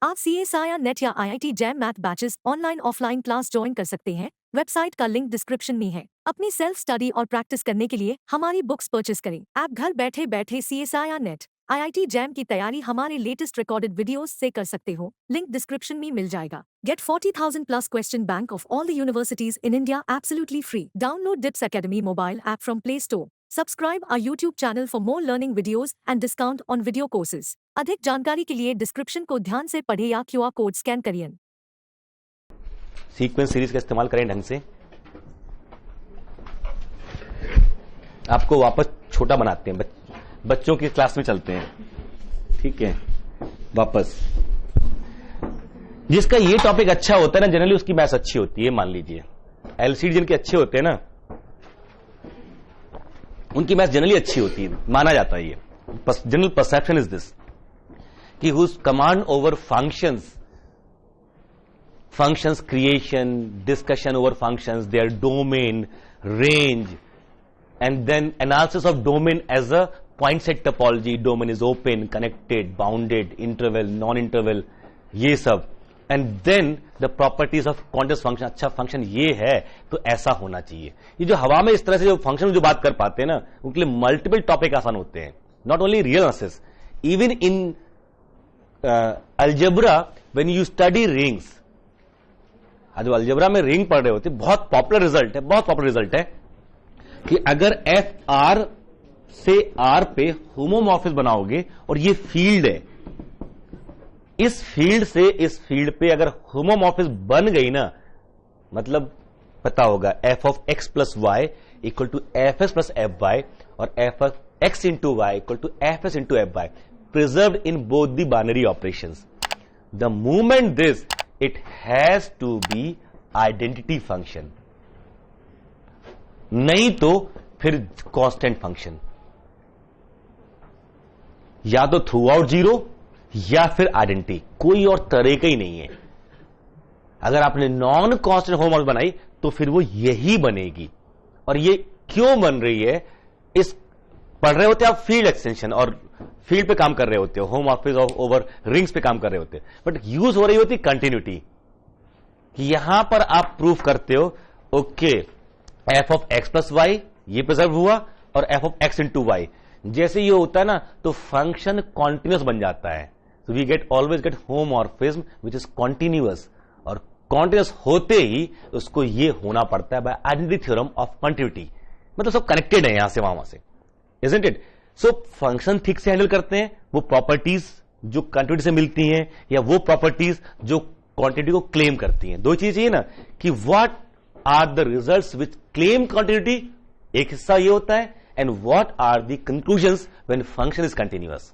आप CSIR net या IIT jam math batches online offline class join कर सकते हैं। वेबसाइट का लिंक डिस्क्रिप्शन में है। अपनी सेल्फ स्टडी और प्रैक्टिस करने के लिए हमारी बुक्स परचेस करें। आप घर बैठे बैठे CSIR नेट IIT जैम की तैयारी हमारे लेटेस्ट रिकॉर्डेड वीडियोस से कर सकते हो। लिंक डिस्क्रिप्शन में मिल जाएगा। Get 40,000 plus question bank of all the universities in India absolutely free. Download DIPS Academy mobile app from Play Store. Subscribe our YouTube channel for more learning videos and discount on video courses. अधिक जानकारी के लिए description को ध्यान से पढ़ें या QR code scan करिए। सीक्वेंस सीरीज का इस्तेमाल करें ढंग से। आपको वापस छोटा बनाते हैं, बच्चों की क्लास में चलते हैं, ठीक है। वापस जिसका ये टॉपिक अच्छा होता है ना, जनरली उसकी मैथ्स अच्छी होती है। मान लीजिए एलसीडी जिनके अच्छे होते हैं ना, उनकी मैथ्स जनरली अच्छी होती है, माना जाता है। ये जनरल परसेप्शन इज दिस कि whose command over functions creation, discussion over functions, their domain, range, and then analysis of domain as a point set topology. Domain is open, connected, bounded, interval, non-interval, ये सब, and then the properties of continuous function. अच्छा function ये है तो ऐसा होना चाहिए। ये जो हवा में इस तरह से जो फंक्शन जो बात कर पाते हैं ना, उनके लिए मल्टीपल टॉपिक आसान होते हैं। Not only real analysis, even in algebra when you study rings. जो अलजेब्रा में रिंग पढ़ रहे होते, बहुत पॉपुलर रिजल्ट है कि अगर एफ आर से आर पे होमोमॉर्फिज्म बनाओगे और ये फील्ड है, इस फील्ड से इस फील्ड पे अगर होमोमॉर्फिज्म बन गई ना, मतलब पता होगा f of x plus y equal to f s plus f y और f of x into y equal to f s into f y, preserved in both the binary operations. The moment this, it has to be identity function, नहीं तो फिर constant function, या तो through out zero या फिर identity, कोई और तरीका ही नहीं है। अगर आपने नॉन कांस्टेंट होमोमॉर्फिज्म बनाई तो फिर वो यही बनेगी। और ये क्यों बन रही है, इस पढ़ रहे होते आप फील्ड एक्सटेंशन और फील्ड पे काम कर रहे होते हो, होमोमॉर्फिज्म ओवर रिंग्स पे काम कर रहे होते हैं, बट यूज हो रही होती कंटिन्यूटी। यहां पर आप प्रूफ करते हो okay f of x plus y ये प्रिजर्व हुआ और f of x into y, जैसे ये होता है ना तो फंक्शन कॉन्टिन्यूस बन जाता है। तो we get always get homomorphism which is continuous, और कॉन्टिन्यूअस होते ही उसको ये होना पड़ता है by identity theorem of continuity. मतलब सब कनेक्टेड है यहां से वहां से, इजंट इट? सो फंक्शन ठीक से हैंडल करते हैं, वो प्रॉपर्टीज जो कंटिन्यूटी से मिलती हैं या वो प्रॉपर्टीज जो क्वांटिटी को क्लेम करती हैं। दो चीज चाहिए ना कि what are the results which claim quantity, एक हिस्सा ये होता है, and what are the conclusions when function is continuous.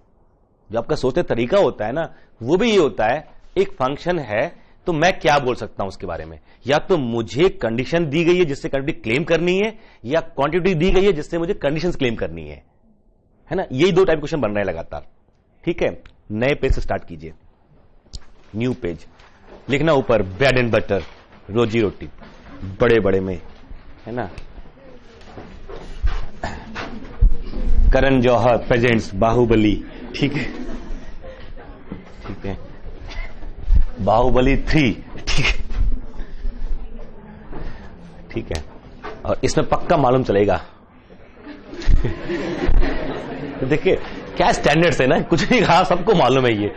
जो आपका सोचने तरीका होता है ना, वो भी ये होता है, एक फंक्शन है तो मैं क्या बोल सकता हूं उसके बारे में, या तो मुझे कंडीशन दी गई है जिससे क्वांटिटी क्लेम करनी है, या क्वांटिटी दी गई है जिससे मुझे कंडीशन क्लेम करनी है ना। यही दो टाइप क्वेश्चन बन रहे हैं लगातार, ठीक है। नए पेज से स्टार्ट कीजिए, न्यू पेज लिखना, ऊपर ब्रेड एंड बटर, रोजी रोटी, बड़े बड़े में, है ना। करण जौहर प्रेजेंट्स बाहुबली, ठीक है, ठीक है, बाहुबली 3, ठीक है, ठीक है। और इसमें पक्का मालूम चलेगा। देखिए क्या स्टैंडर्ड्स है ना, कुछ नहीं कहा, सबको मालूम है ये।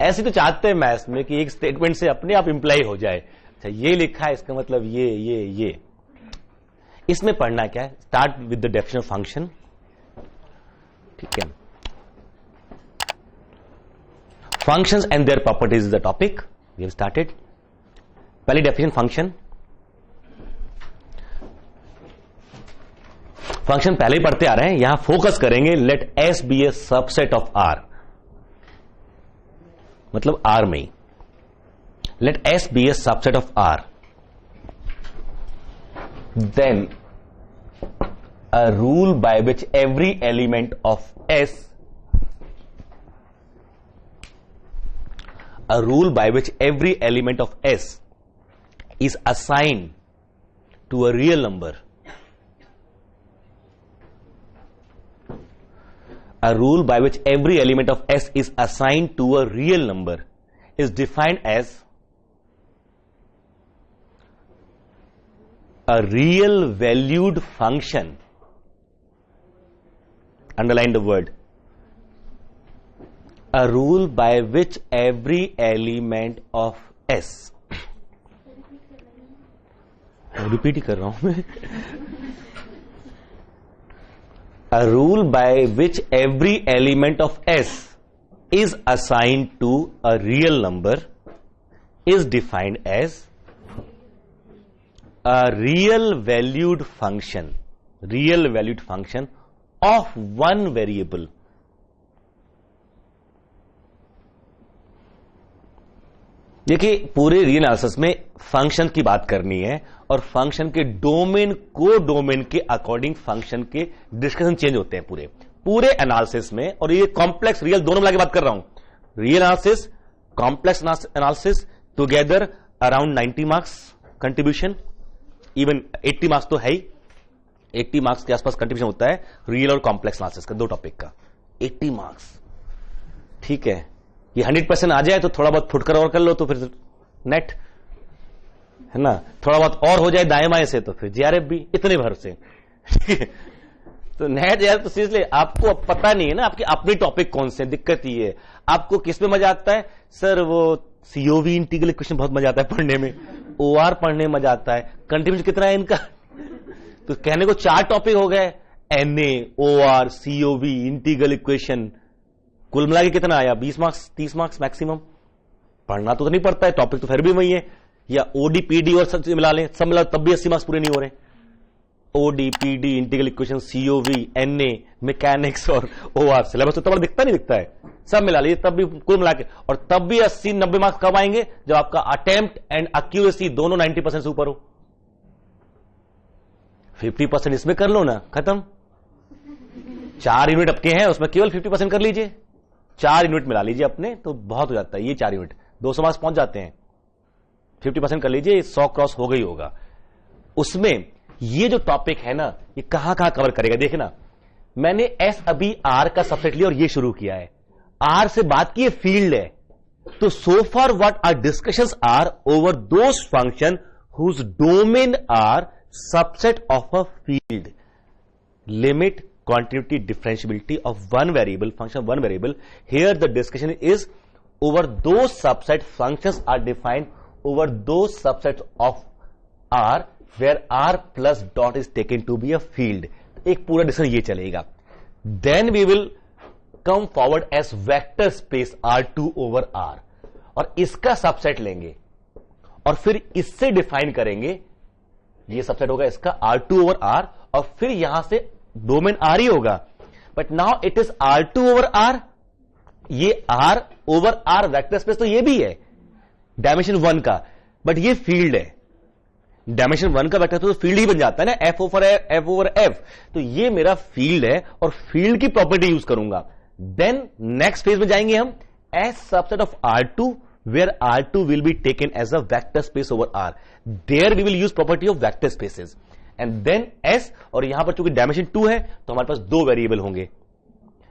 ऐसे तो चाहते हैं मैथ्स में कि एक स्टेटमेंट से अपने आप इंप्लाई हो जाए, अच्छा ये लिखा है इसका मतलब ये। इसमें पढ़ना क्या है, start with the definition of function, ठीक है। Functions and their properties is the topic we have started. पहली डेफिनेशन फंक्शन, फंक्शन पहले ही पढ़ते आ रहे हैं, यहां फोकस करेंगे। Let S be a subset of R, मतलब आर में ही। Let S be a subset of R, then a rule by which every element of S, a rule by which every element of S is assigned to a real number. A rule by which every element of S is assigned to a real number is defined as a real valued function. Underline the word. A rule by which every element of S. Repeat ही कर रहा हूं मैं. A rule by which every element of S is assigned to a real number is defined as a real valued function of one variable. देखिए, पूरे real analysis में function की बात करनी है और फंक्शन के डोमेन को डोमेन के अकॉर्डिंग फंक्शन के डिस्कशन चेंज होते हैं पूरे एनालिसिस में. और ये कॉम्प्लेक्स रियल दोनों मिला के बात कर रहा हूं. Real analysis, complex analysis together around 90 marks contribution, even 80 marks तो है ही. 80 मार्क्स के आसपास कंट्रीब्यूशन होता है रियल और कॉम्प्लेक्स एनालिसिस का, दो टॉपिक का 80 मार्क्स. ठीक है, ये 100% आ जाए तो थोड़ा बहुत फुटकर और कर लो तो फिर नेट है ना, थोड़ा बहुत और हो जाए दाएं बाएं से तो फिर जीआरएफ भी इतने भर से. तो नेट यार, तो सीरियसली आपको अब पता नहीं है ना आपके अपने टॉपिक कौन से. दिक्कत ये है, आपको किस में मजा आता है सर? वो सीओवी इंटीग्रल इक्वेशन बहुत मजा आता है पढ़ने में, ओआर पढ़ने में मजा आता है. कंट्रीब्यूशन कितना है इनका? तो कहने को 4 टॉपिक हो गए, NA, OR, COV, integral equation. कुल मिला के कितना आया? 20 मार्क्स 30 मार्क्स मैक्सिमम. पढ़ना तो नहीं पड़ता है, टॉपिक तो फिर भी वही है. या ओडी पीडी और सब मिला लें, सब मिला तब भी 80 मार्क्स पूरे नहीं हो रहे. OD PD, integral equation, COV, NA, mechanics और ओआर. सिलेबस तो बड़ा दिखता नहीं दिखता है, सब मिला लीजिए तब भी कुल मिला के. और तब भी 80-90 मार्क्स कब आएंगे? जब आपका अटेम्प्ट एंड एक्यूरेसी दोनों 90% से ऊपर हो. 50% इसमें कर लो ना, खत्म. 4 यूनिट आपके हैं, उसमें केवल 50% कर लीजिए. 4 यूनिट मिला लीजिए अपने, तो बहुत हो जाता है. ये 4 यूनिट 200 मार्क्स पहुंच जाते हैं. 50% कर लीजिए, 100 क्रॉस हो गई होगा. उसमें ये जो टॉपिक है ना, ये कहां कहां कवर करेगा? देखना, मैंने एस अभी आर का सबसेट लिया और ये शुरू किया है. आर से बात की, फील्ड है. तो so far what are discussions are over those function whose domain are subset of a field. Limit, continuity, differentiability of one variable, function of one variable. Here the discussion is over those subset functions are defined over those subsets of R where R plus dot is taken to be a field. एक पूरा discussion ये चलेगा. Then we will come forward as vector space R2 over R और इसका subset लेंगे और फिर इससे डिफाइन करेंगे. ये सबसेट होगा इसका R2 over R और फिर यहां से डोमेन आर ही होगा. But now it is R2 over R. ये R over R vector space तो ये भी है डायमेंशन 1 का, बट ये फील्ड है. डायमेंशन 1 का वेक्टर तो फील्ड ही बन जाता है ना, F ओवर F. तो ये मेरा फील्ड है और फील्ड की प्रॉपर्टी यूज करूंगा. देन नेक्स्ट फेज में जाएंगे हम S subset of R2 where R2 will be taken as a vector space over R. There we will use property of vector spaces. And then S, और यहां पर चूंकि dimension 2 है तो हमारे पास 2 वेरिएबल होंगे.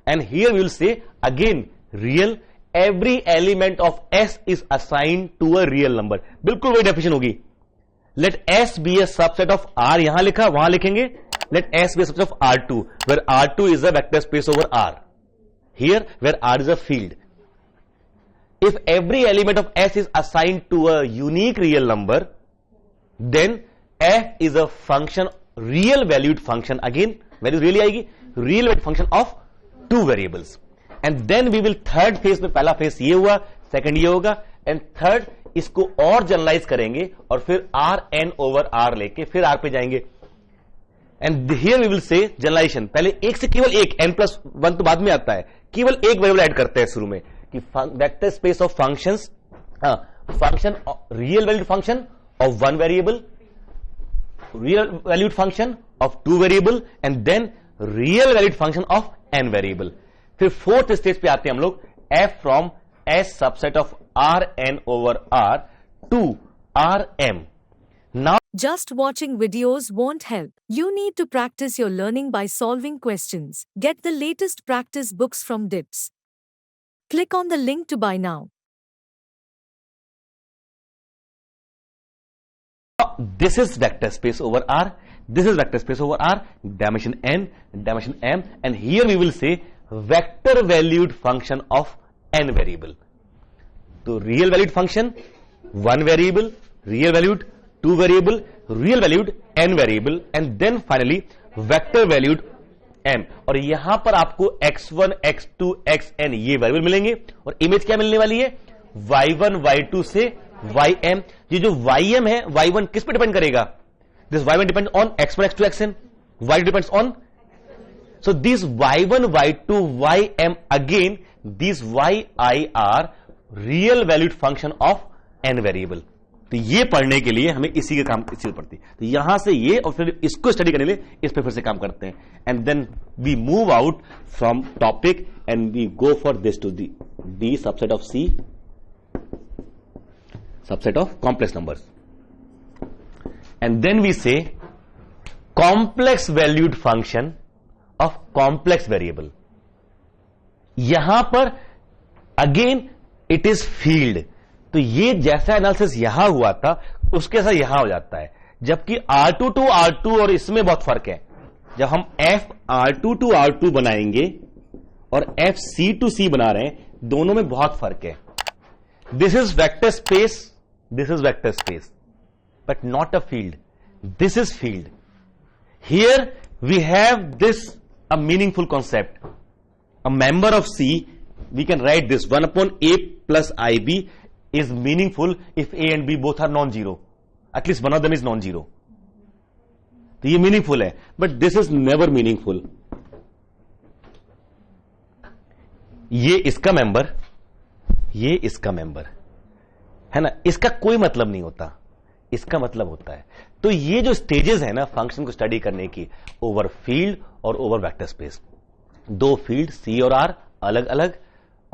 And here we will say again real, every element of S is assigned to a real number. बिल्कुल वही डेफिनेशन होगी. Let S be a subset of R, यहां लिखा वहां लिखेंगे let S be a subset of R2 where R2 is a vector space over R. Here where R is a field. If every element of S is assigned to a unique real number, then F is a function, real valued function. Again, values really आएगी, real valued function of 2 variables. And then we will third phase में, पहला phase ये हुआ, second ये होगा, and third इसको और generalise करेंगे और फिर R n over R लेके फिर R पे जाएंगे. And here we will say generalisation, पहले एक से केवल एक, n+1 तो बाद में आता है, केवल एक वेरिएबल ऐड करते हैं शुरू में कि vector space of functions, function real valued function of 1 variable, real valued function of 2 variable and then real valued function of n variable. फिर फोर्थ स्टेज पे आते हैं हम लोग, f from S subset of Rn over R to Rm. Now Just watching videos won't help. You need to practice your learning by solving questions. Get the latest practice books from DIPS. Click on the link to buy now. this is vector space over R, this is vector space over R, dimension n, dimension m, and here we will say vector valued function of n variable. So real valued function, one variable, real valued, two variable, real valued, n variable, and then finally vector valued m. और यहां पर आपको x1, x2, xn ये variable मिलेंगे और image क्या मिलने वाली है, y1, y2 से ym. ये जो ym है, y1 किस पे डिपेंड करेगा, this y1 depend on x1, x2, xn, y2 depends on, so these y1, y2, ym again, these yi are real valued function of n variable. तो ये पढ़ने के लिए हमें इसी के काम इसी पड़ती है. तो यहां से ये और फिर इसको स्टडी करने के लिए इस पे फिर से काम करते हैं. And then we move out from topic and we go for this two D subset of C, subset of complex numbers. And then we say complex valued function of complex variable. यहां पर again it is field. तो ये जैसा analysis यहां हुआ था उसके साथ यहां हो जाता है, जबकि R2 टू R2 और इसमें बहुत फर्क है. जब हम F R2 टू R2 बनाएंगे और F C टू C बना रहे हैं, दोनों में बहुत फर्क है. This is vector space, this is vector space, but not a field. This is field. Here we have this a meaningful concept. A member of C, we can write this 1 upon A plus IB is meaningful if A and B both are non-zero. At least one of them is non-zero. तो ये meaningful है, but this is never meaningful. ये इसका member, ये इसका member है ना, इसका कोई मतलब नहीं होता, इसका मतलब होता है. तो ये जो स्टेजेस है ना फंक्शन को स्टडी करने की, ओवर फील्ड और ओवर वेक्टर स्पेस, दो फील्ड C और R अलग अलग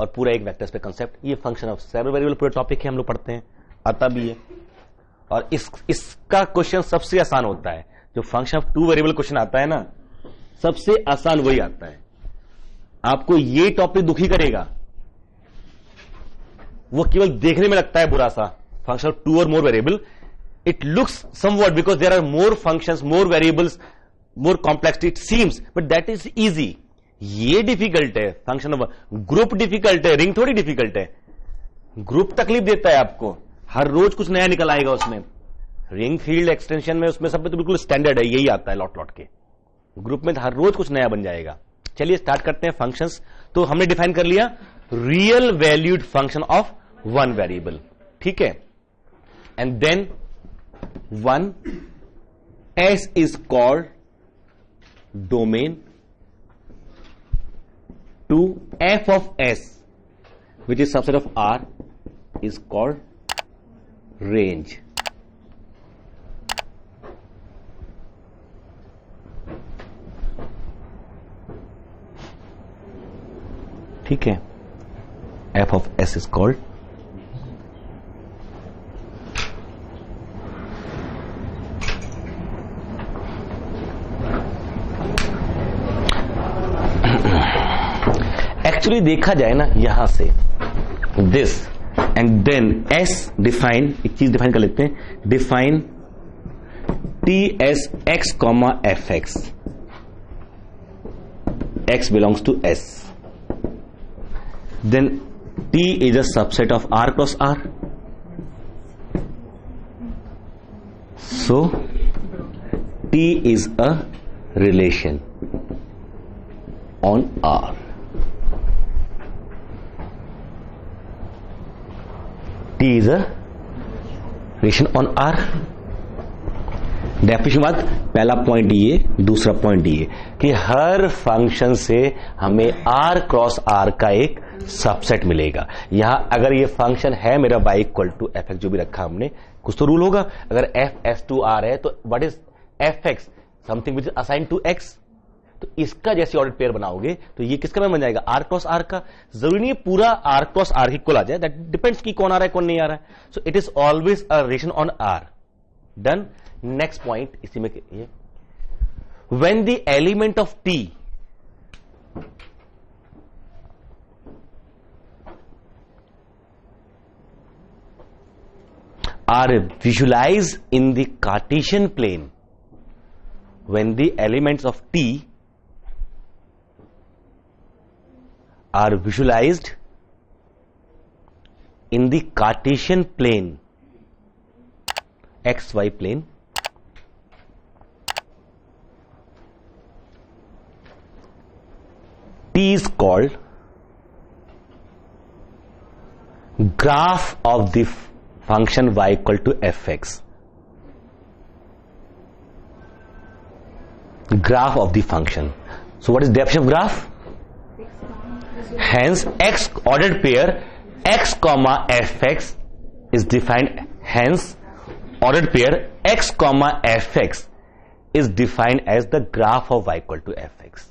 और पूरा एक वेक्टर स्पेस कांसेप्ट. ये फंक्शन ऑफ सेवरल वेरिएबल पूरा टॉपिक है, हम लोग पढ़ते हैं, आता भी है. और इसका क्वेश्चन सबसे आसान होता है. जो function of two variable question आता है ना, सबसे आसान वही आता है. आपको ये टॉपिक दुखी करेगा, वो केवल देखने में लगता है बुरा सा. फंक्शन ऑफ टू और more variable, it looks somewhat because there are more functions, more variables, more complexity it seems, but that is easy. ये डिफिकल्ट है. फंक्शन ऑफ ग्रुप डिफिकल्ट है, रिंग थोड़ी डिफिकल्ट है. ग्रुप तकलीफ देता है आपको, हर रोज कुछ नया निकल आएगा उसमें. रिंग फील्ड एक्सटेंशन में उसमें सब में तो बिल्कुल स्टैंडर्ड है, यही आता है लौट लौट के. ग्रुप में हर रोज कुछ नया बन जाएगा. चलिए स्टार्ट करते हैं फंक्शंस. तो हमने डिफाइन कर लिया real valued function of one variable, ठीक है. And then one s is called domain, to f of s which is subset of R is called range. ठीक है, f of s is called actually देखा जाए ना यहां से this and then s define, एक चीज डिफाइन कर लेते हैं, define t s x comma f x, x belongs to s, then t is a subset of R cross R. So t is a relation on R. T is a relation on R. Definition बाद पहला point ये, दूसरा point ये कि हर function से हमें R cross R का एक सबसेट मिलेगा. यहां अगर ये फंक्शन है मेरा y equal to f x, जो भी रखा हमने, कुछ तो रूल होगा. अगर एफ एस टू आर है तो what is f x, something which is assign to x. तो इसका जैसे ऑर्डर पेयर बनाओगे तो ये किसका में बन जाएगा, आर क्रॉस आर का. जरूरी नहीं पूरा आर क्रॉस आर इक्वल आ जाए, दैट डिपेंड्स कि कौन आ रहा है कौन नहीं आ रहा है. So it is always a relation on R. Done. Next point इसी में ये, when the element of t are visualized in the Cartesian plane when the elements of T are visualized in the Cartesian plane, XY plane, T is called graph of the function y equal to fx. Graph of the function. So what is the definition of graph? Hence x ordered pair x comma fx is defined. Hence ordered pair x comma fx is defined as the graph of y equal to fx.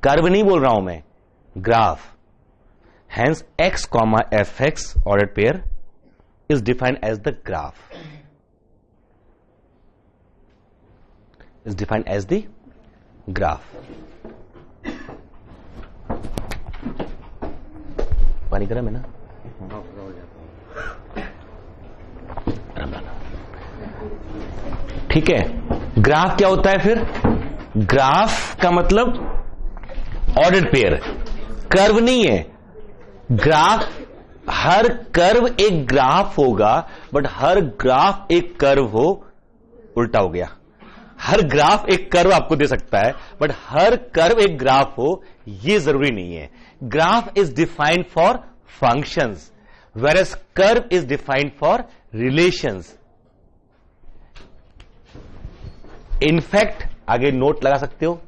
Curve नहीं बोल रहा हूं मैं, graph. Hence x comma fx ordered pair is defined as the graph. Is defined as the graph. पानी गर्म है ना? ठीक है. ग्राफ क्या होता है फिर? ग्राफ का मतलब ऑर्डर्ड पेयर. कर्व नहीं है. ग्राफ, हर कर्व एक ग्राफ होगा, बट हर ग्राफ एक कर्व हो, उल्टा हो गया. हर ग्राफ एक कर्व आपको दे सकता है, बट हर कर्व एक ग्राफ हो, यह जरूरी नहीं है. Graph is defined for functions, whereas curve is defined for relations. In fact आगे नोट लगा सकते हो.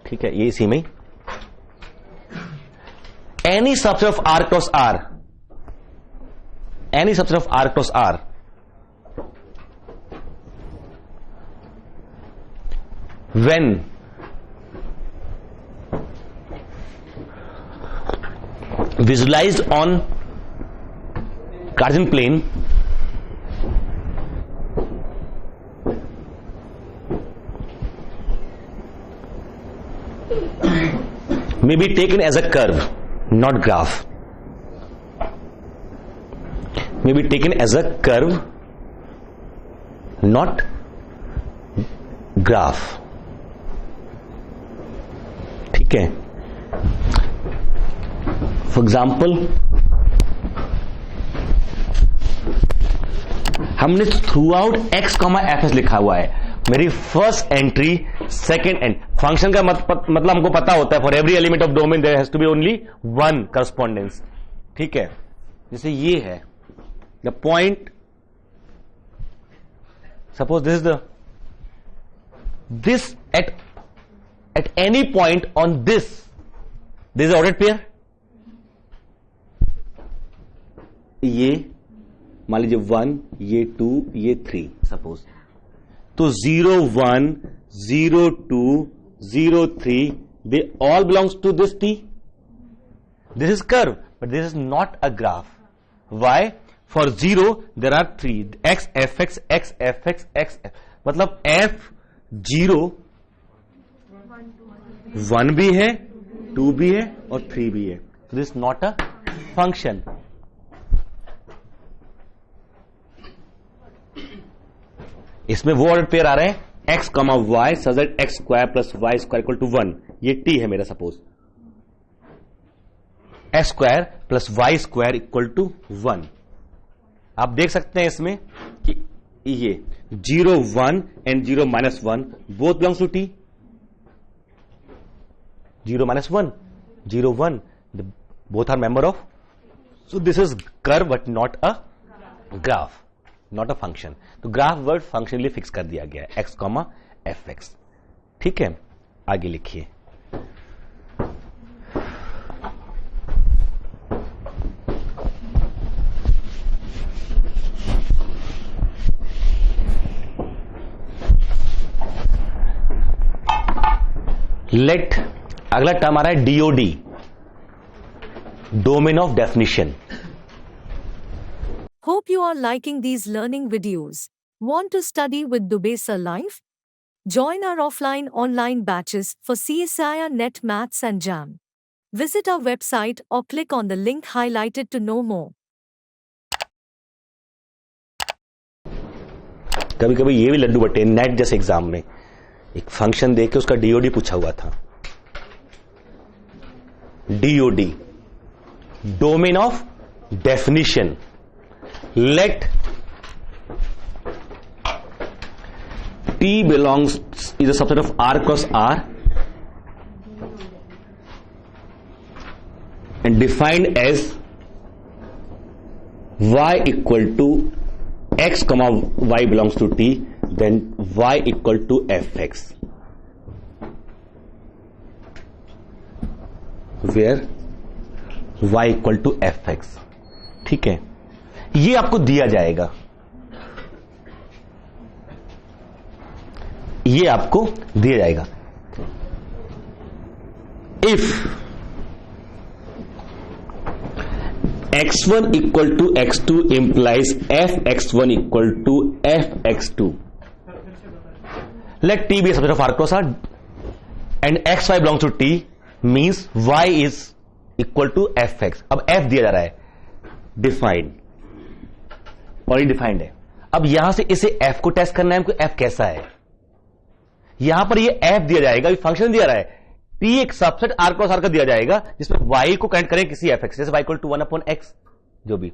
ठीक है, ये इसी में any subset of R cross R, any subset of R cross R when visualized on Cartesian plane may be taken as a curve, not graph. May be taken as a curve, not graph. ठीक है. For example, हमने throughout x, fs लिखा हुआ है. मेरी first entry, second end. Function का मतलब हमको पता होता है, for every element of domain there has to be only one correspondence. ठीक है. जैसे ये है the point, suppose this is this at any point on this is ordered pair. ये मान लीजिए 1, ये 2, ये 3 सपोज. तो 0, 1, 0, 2, 0, 3, they all belongs to this T. This is curve, but this is not a graph. Why? For 0, there are 3. X, fx, x, fx, x, मतलब f 0 1 भी है, 2 भी है और 3 भी है. So this is not a function. इसमें वो ऑर्डर पेयर आ रहे हैं x comma y such that x square plus y square equal to 1. ये t है मेरा suppose. X square plus y square equal to 1. आप देख सकते हैं इसमें कि ये 0, 1 and 0, -1 both belongs to t. 0, -1, 0, 1 both are member of. So this is curve but not a graph, not a function. तो ग्राफ वर्ड फंक्शनली फिक्स कर दिया गया है x कॉमा fx. ठीक है, आगे लिखिए. लेट अगला टर्म आ रहा है DoD, domain of definition. Hope you are liking these learning videos. Want to study with Dubey Sir Live? Join our offline online batches for CSIR Net Maths and JAM. Visit our website or click on the link highlighted to know more. कभी कभी ये भी लड्डू बटे net जैसे exam में एक function दे के उसका डीओडी पूछा हुआ था. DOD, domain of definition. Let T belongs is a subset of R cross R and defined as y equal to x comma y belongs to T, then y equal to fx, where y equal to fx. ठीक है, ये आपको दिया जाएगा, ये आपको दिया जाएगा. If x1 equal to x2 implies fx1 equal to fx2, let t be subset of R cross R and xy belongs to t means y is equal to fx. अब f दिया जा रहा है, डिफाइंड, ऑलरेडी डिफाइंड है. अब यहां से इसे f को टेस्ट करना है हमको, f कैसा है. यहां पर ये f दिया जाएगा, ये फंक्शन दिया रहा है, t एक सबसेट R क्रॉस R का दिया जाएगा जिसमें y को कनेक्ट करें किसी fx, जैसे y equal to 1 upon x जो भी.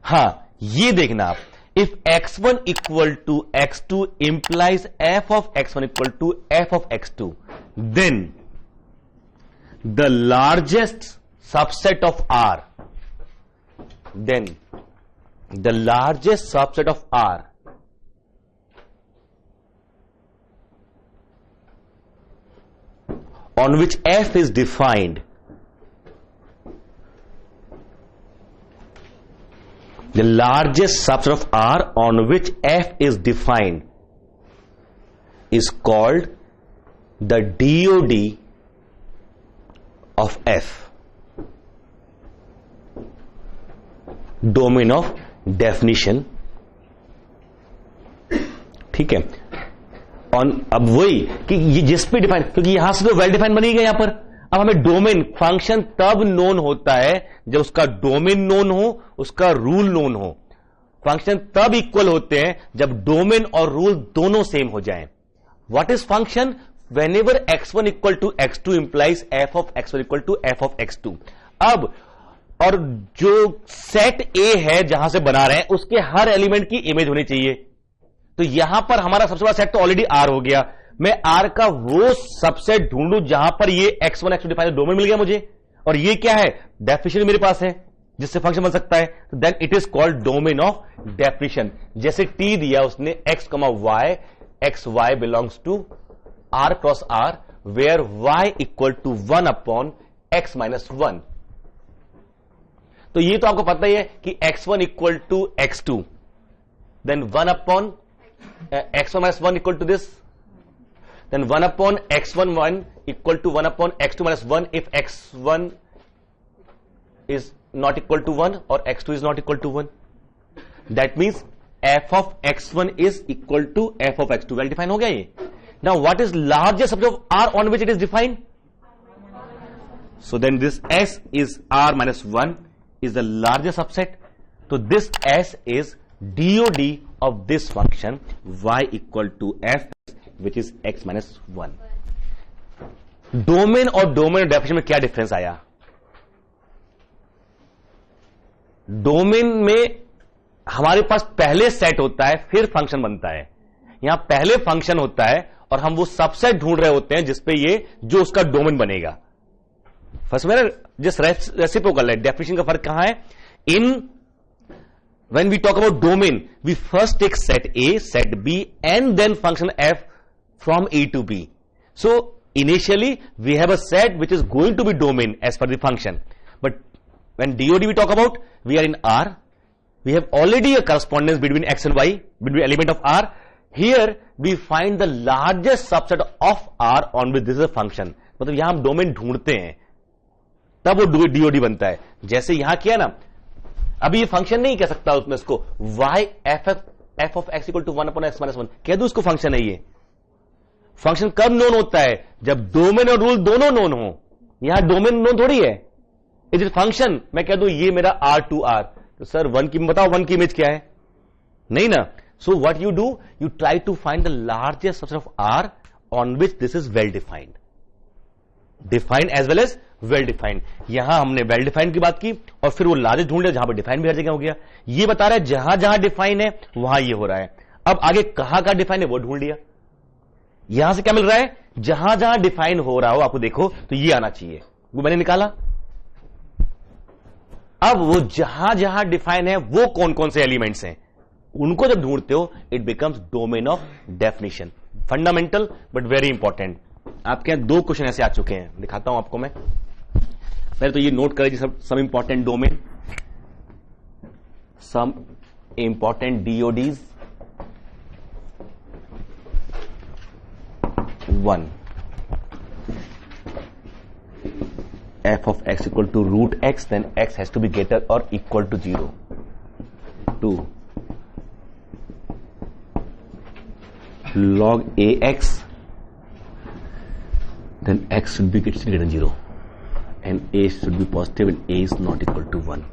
हां, ये देखना आप, if x1 equal to x2 implies f of x1 equal to f of x2, then the largest subset of R, then the largest subset of R on which f is defined, the largest subset of R on which f is defined is called the DOD of f, domain of definition. ठीक है, अब वही कि ये जिस पे define, क्योंकि यहां से तो वेल डिफाइन बनी गया यहां पर. अब हमें डोमेन, फंक्शन तब नोन होता है जब उसका डोमेन नोन हो, उसका रूल नोन हो. फंक्शन तब इक्वल होते हैं जब डोमेन और रूल दोनों सेम हो जाएं. What is function? Whenever x1 equal to x2 implies f of x1 equal to f of x2. अब और जो सेट A है जहां से बना रहे हैं उसके हर एलिमेंट की इमेज होनी चाहिए. तो यहां पर हमारा सबसे बड़ा सेट तो ऑलरेडी R हो गया. मैं R का वो सबसेट ढूंढूं जहां पर ये x1 x2 डिफाइन डोमेन मिल गया मुझे, और ये क्या है, डेफिनेशन मेरे पास है जिससे फंक्शन बन सकता है. तो then it is called domain of definition. जैसे T दिया उसने x y, x y belongs to R cross R, where y equal to 1 upon x minus 1. तो ये तो आपको पता ही है कि x1 equal to x2, then 1 upon x1 minus 1 equal to this, then 1 upon x1 1 equal to 1 upon x2 minus 1 if x1 is not equal to 1 or x2 is not equal to 1. That means f of x1 is equal to f of x2. Well defined हो गया ये. Now what is largest subset of R on which it is defined? So then this S is R minus 1 is the largest subset. So this S is DOD of this function y equal to f which is x minus 1. Domain और domain definition में क्या difference आया? Domain में हमारे पास पहले set होता है फिर फंक्शन बनता है. यहां पहले फंक्शन होता है और हम वो सबसेट ढूंढ रहे होते हैं जिसपे ये जो उसका डोमेन बनेगा. फर्स्ट में जिस रेसिप्रोकल है, डेफिनेशन का फर्क कहां है? इन when we talk about domain, we first take set A, set B, and then function f from A to B. So initially we have a set which is going to be domain as per the function. But when DOD we talk about, we are in R. We have already a correspondence between x and y, between element of R. Here we find the largest subset of R on which this is a function. मतलब यहां हम domain ढूंढते हैं तब वो DOD बनता है. जैसे यहां किया ना, अभी ये फंक्शन नहीं कह सकता उसमें इसको y f of x equal to 1 upon x minus 1 कह दू, इसको फंक्शन है. ये फंक्शन कब नोन होता है? जब डोमेन और रूल दोनों नोन हो. यहां डोमेन नोन थोड़ी है, इट इज फंक्शन। मैं कह दूं ये मेरा R2R, तो सर वन की बताओ, वन की इमेज क्या है? नहीं ना। So what you do, you try to find the largest subset of R on which this is well defined, defined as well as well defined. यहां हमने वेल डिफाइंड की बात की और फिर वो लार्जेस्ट ढूंढ लिया जहां पर डिफाइंड भी हर जगह हो गया। ये बता रहा है जहां जहां डिफाइन है वहां ये हो रहा है। अब आगे कहां का डिफाइन है वो ढूंढ लिया। यहां से क्या मिल रहा है, जहां जहां डिफाइन हो रहा हो आपको देखो तो ये आना चाहिए, वो मैंने निकाला। अब वो जहां जहां डिफाइन है वो कौन कौन से एलिमेंट्स हैं उनको जब ढूंढते हो, it becomes domain of definition. Fundamental but very important. आपके यहां 2 क्वेश्चन ऐसे आ चुके हैं, दिखाता हूं आपको मैं। पहले तो ये नोट करें some important domain, some important DODs. 1 f of x equal to root x, then x has to be greater or equal to 0. 2 log ax, then x should be greater than 0 and a should be positive and a is not equal to 1.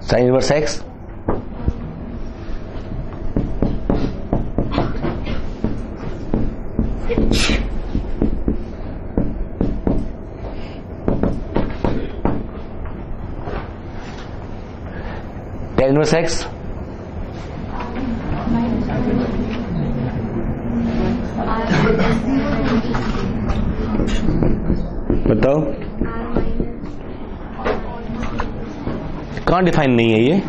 Sin inverse x, tan inverse x, बताओ कहां define नहीं है ये,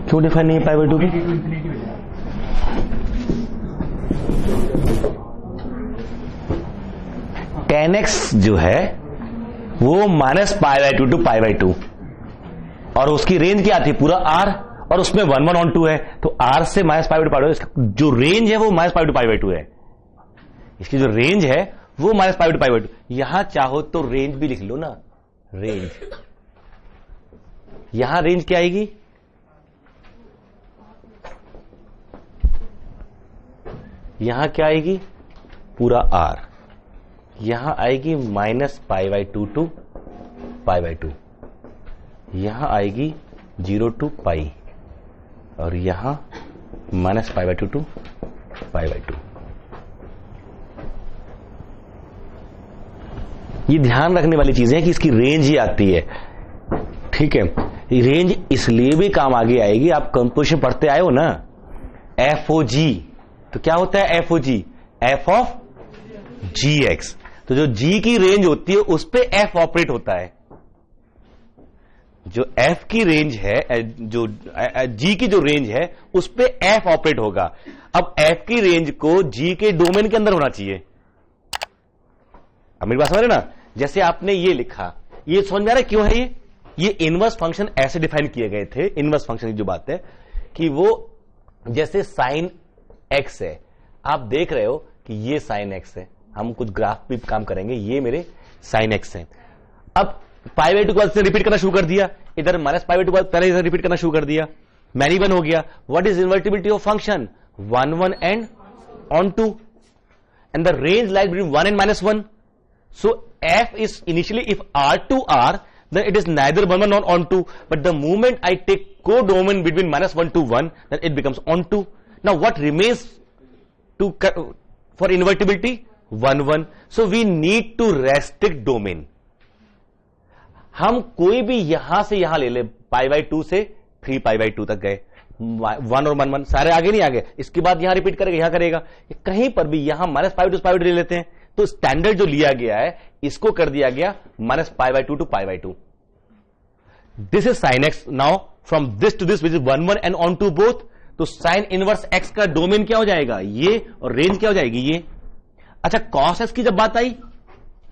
क्यों define नहीं है पाई by 2 की? tan x जो है वो minus pi by 2 to pi by 2 और उसकी रेंज क्या आती है, पूरा R और उसमें 1 1 on 2 है, तो R से माइनस पाई बाई 2 पाई, इसका जो रेंज है वो minus pi by 2 pi by 2 है, इसकी जो रेंज है वो minus pi by 2 pi by 2। यहां चाहो तो रेंज भी लिख लो ना, रेंज। यहां रेंज क्या आएगी, यहां क्या आएगी, पूरा R, यहां आएगी minus pi by 2 to pi by 2, यहां आएगी 0 टू पाई और यहां minus pi by 2 to pi by 2। ये ध्यान रखने वाली चीजें है कि इसकी रेंज ही आती है, ठीक है। रेंज इसलिए भी काम आगे आएगी, आप कंपोजिशन पढ़ते आए हो ना, FOG, तो क्या होता है FOG, f ऑफ gx, तो जो g की रेंज होती है उस पे f ऑपरेट होता है। जो f की रेंज है, जो g की जो रेंज है उस पे f ऑपरेट होगा। अब f की रेंज को g के डोमेन के अंदर होना चाहिए। अब मेरी बात समझ रहे ना, जैसे आपने ये लिखा, ये समझ में आ रहा है क्यों है ये इनवर्स फंक्शन ऐसे डिफाइन किए गए थे। इनवर्स फंक्शन की जो बात है कि वो जैसे साइन x है, आप देख रहे हो कि ये साइन x है, हम कुछ ग्राफ भी काम करेंगे, ये मेरे साइन x है। अब पाई बाई 2 के बाद से रिपीट करना शुरू कर दिया, इधर माइनस पाई बाई 2 के बाद पहले इधर रिपीट करना शुरू कर दिया, मैनी वन हो गया। What is invertibility of function, 1 1 and on 2 and the range lies between 1 and -1। So f is initially, if R2R, then it is neither 1 1 nor on 2, but the moment I take codomain between -1 to 1, then it becomes on 2. Now what remains for invertibility, 1 1. So we need to restrict domain. हम कोई भी यहां से यहां ले ले, पाई by 2 से 3 पाई by 2 तक गए, 1 और 1 1 सारे आगे नहीं आगे, इसके बाद यहां रिपीट करेगा, यहां करेगा, कहीं पर भी यहां minus pi by 2 pi by 2 ले लेते हैं, तो स्टैंडर्ड जो लिया गया है इसको कर दिया गया minus pi by 2 to pi by 2। This is sine x. Now from this to this which is 1 1 and on to both, तो साइन इनवर्स एक्स का डोमेन क्या हो जाएगा, ये, और रेंज क्या हो जाएगी, ये। अच्छा, कॉस एक्स की जब बात आई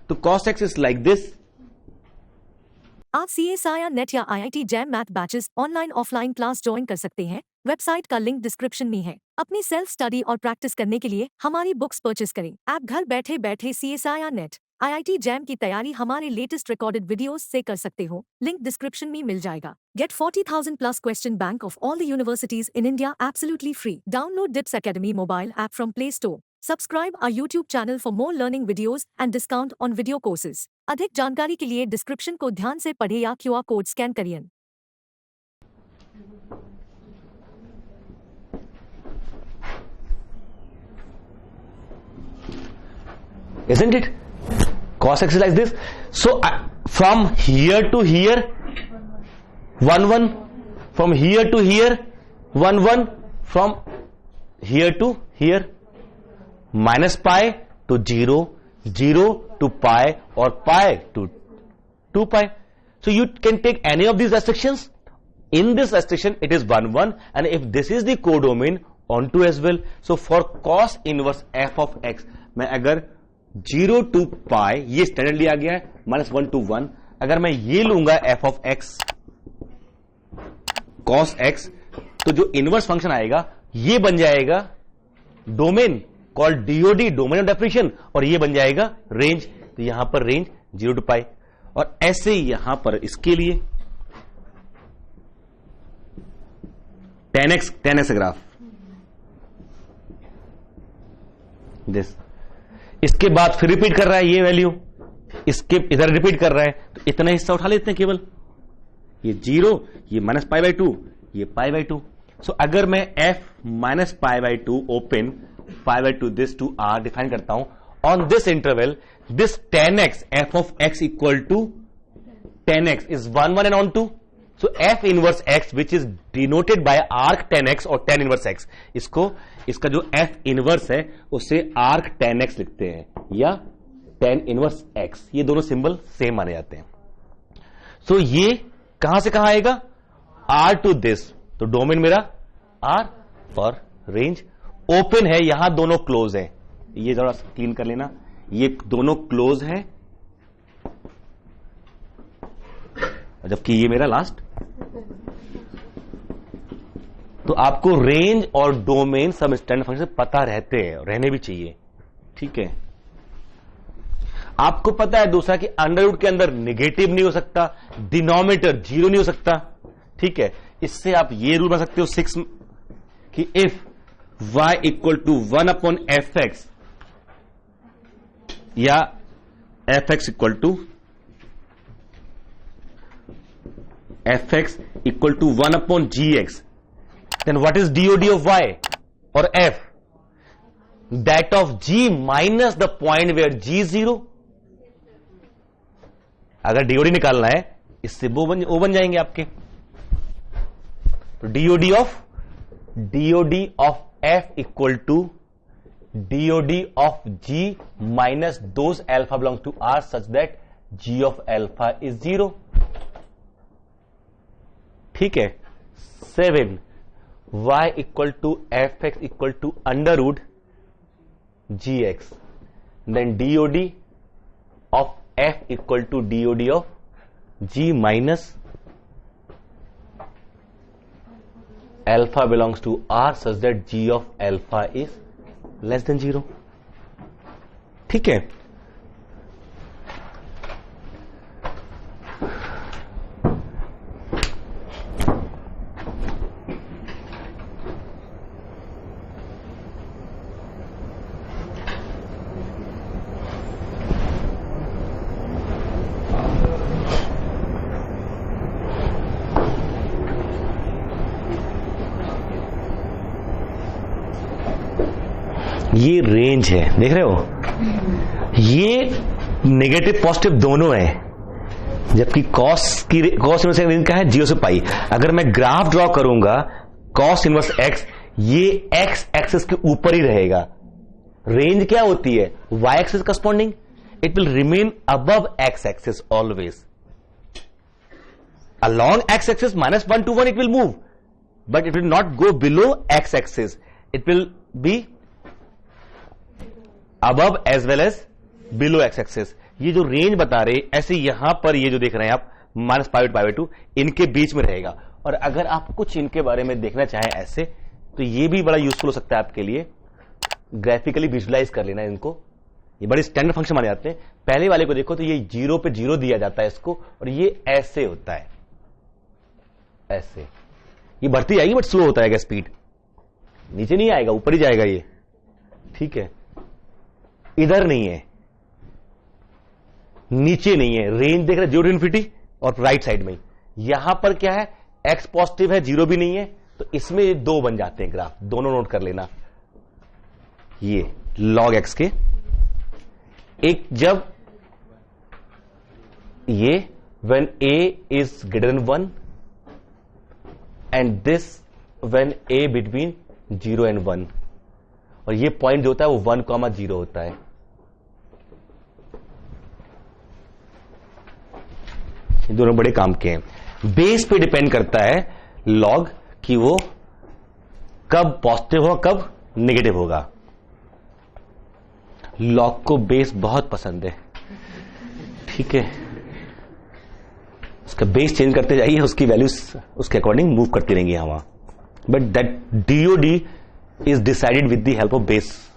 तो cos x is like this, आप CSIR नेट या IIT jam math batches online offline class join कर सकते हैं। वेबसाइट का लिंक डिस्क्रिप्शन में है। अपनी सेल्फ स्टडी और प्रैक्टिस करने के लिए हमारी बुक्स परचेस करें। आप घर बैठे बैठे CSIR नेट IIT जैम की तैयारी हमारे लेटेस्ट रिकॉर्डेड वीडियोस से कर सकते हो। लिंक डिस्क्रिप्शन में मिल जाएगा। Get 40,000 plus question bank of all the universities in India absolutely free. Download DIPS Academy mobile app from Play Store. Subscribe our YouTube channel for more learning videos and discount on video courses. अधिक जानकारी के लिए description को ध्यान से पढ़े या QR code scan करिए। Isn't it? Cos x is like this. So from here to here, 1 1. From here to here, 1 1. From here to here, minus pi to 0, 0 to pi, or pi to 2 pi. So you can take any of these restrictions. In this restriction, it is 1 1, and if this is the codomain, on 2 as well. So for cos inverse f of x, मैं अगर 0 to pi, ये standard लिया गया है, -1 to 1. अगर मैं ये लूंगा f of x cos x, तो जो इनवर्स फंक्शन आएगा ये बन जाएगा domain called DOD, domain of definition, और ये बन जाएगा रेंज. तो यहां पर रेंज 0 to pi, और ऐसे यहां पर इसके लिए tan x ग्राफ दिस. इसके बाद फिर रिपीट कर रहा है ये वैल्यू, इसके इधर रिपीट कर रहा है, तो इतना हिस्सा उठा लेते हैं केवल. ये 0, ये -π/2, ये π/2. सो अगर मैं f -π/2 open π/2 this to r define करता हूं on this interval, this tan x f of x equal to tan x is 1 1 and on 2. So f inverse x which is denoted by arc tan x और tan inverse x, इसका जो f inverse है उसे arc tan x लिखते हैं या tan inverse x, ये दोनों सिंबल सेम माने जाते हैं. सो ये कहां से कहां आएगा, r to this, तो डोमेन मेरा r और रेंज ओपन है, यहां दोनों क्लोज है. ये जरा क्लीन कर लेना, ये दोनों क्लोज है, जबकि ये मेरा लास्ट. तो आपको रेंज और डोमेन सब स्टैंडर्ड फंक्शन पता रहते हैं, रहने भी चाहिए. ठीक है, आपको पता है दूसरा कि अंडर रूट के अंदर नेगेटिव नहीं हो सकता, डिनोमिनेटर 0 नहीं हो सकता. ठीक है, इससे आप ये रूल बना सकते हो 6 कि if y equal to 1/fx या fx equal to fx equal to 1/gx, then what is DOD of y or f? That of g minus the point where g is 0. अगर DOD निकालना है इससे वो बन जाएंगे आपके. तो DOD of f equal to DOD of g minus those alpha belongs to R such that g of alpha is 0. ठीक है. 7 y equal to f x equal to under root g x, then DOD of f equal to DOD of g minus alpha belongs to R such that g of alpha is less than 0. ठीक है. ये range है, देख रहे हो, ये negative positive दोनों है, जबकि कॉस इनवर्स रेंज का है 0 से पाई. अगर मैं ग्राफ ड्रॉ करूंगा कॉस इनवर्स एक्स, ये एक्स एक्सिस के ऊपर ही रहेगा. रेंज क्या होती है, y axis corresponding, it will remain above x axis always. along x axis -1 to 1 it will move, but it will not go below x axis, it will be above as well as below x axis. ये जो range बता रहे, ऐसे यहां पर ये जो देख रहे हैं आप माइनस पाई2, इनके बीच में रहेगा। और अगर आप कुछ इनके बारे में देखना चाहें ऐसे, तो ये भी बड़ा यूजफुल हो सकता है आपके लिए, ग्राफिकली विजुलाइज कर लेना इनको। ये बड़े स्टैंडर्ड फंक्शन माने जाते हैं। पहले वाले को देखो तो ये 0 पे 0 दिया जाता है इसको, और ये ऐसे होता है, ऐसे ये बढ़ती जाएगी बट स्लो होता है स्पीड, नीचे नहीं आएगा, ऊपर ही जाएगा ये, ठीक है। इधर नहीं है, नीचे नहीं है, रेंज देख रहे 0 टू इन्फिनिटी और राइट साइड में। यहां पर क्या है, x पॉजिटिव है, 0 भी नहीं है, तो इसमें 2 बन जाते हैं ग्राफ, दोनों नोट कर लेना। ये log x के एक, जब ये when a is greater than 1 and this when a between 0 and 1, और ये पॉइंट जो होता है वो 1,0 होता है। ये दोनों बड़े काम के हैं। बेस पे डिपेंड करता है लॉग कि वो कब पॉजिटिव होगा कब नेगेटिव होगा। लॉग को बेस बहुत पसंद है, ठीक है। उसका बेस चेंज करते जाइए, उसकी वैल्यूज उसके अकॉर्डिंग मूव करती रहेंगी वहां, but that DOD is decided with the help of base.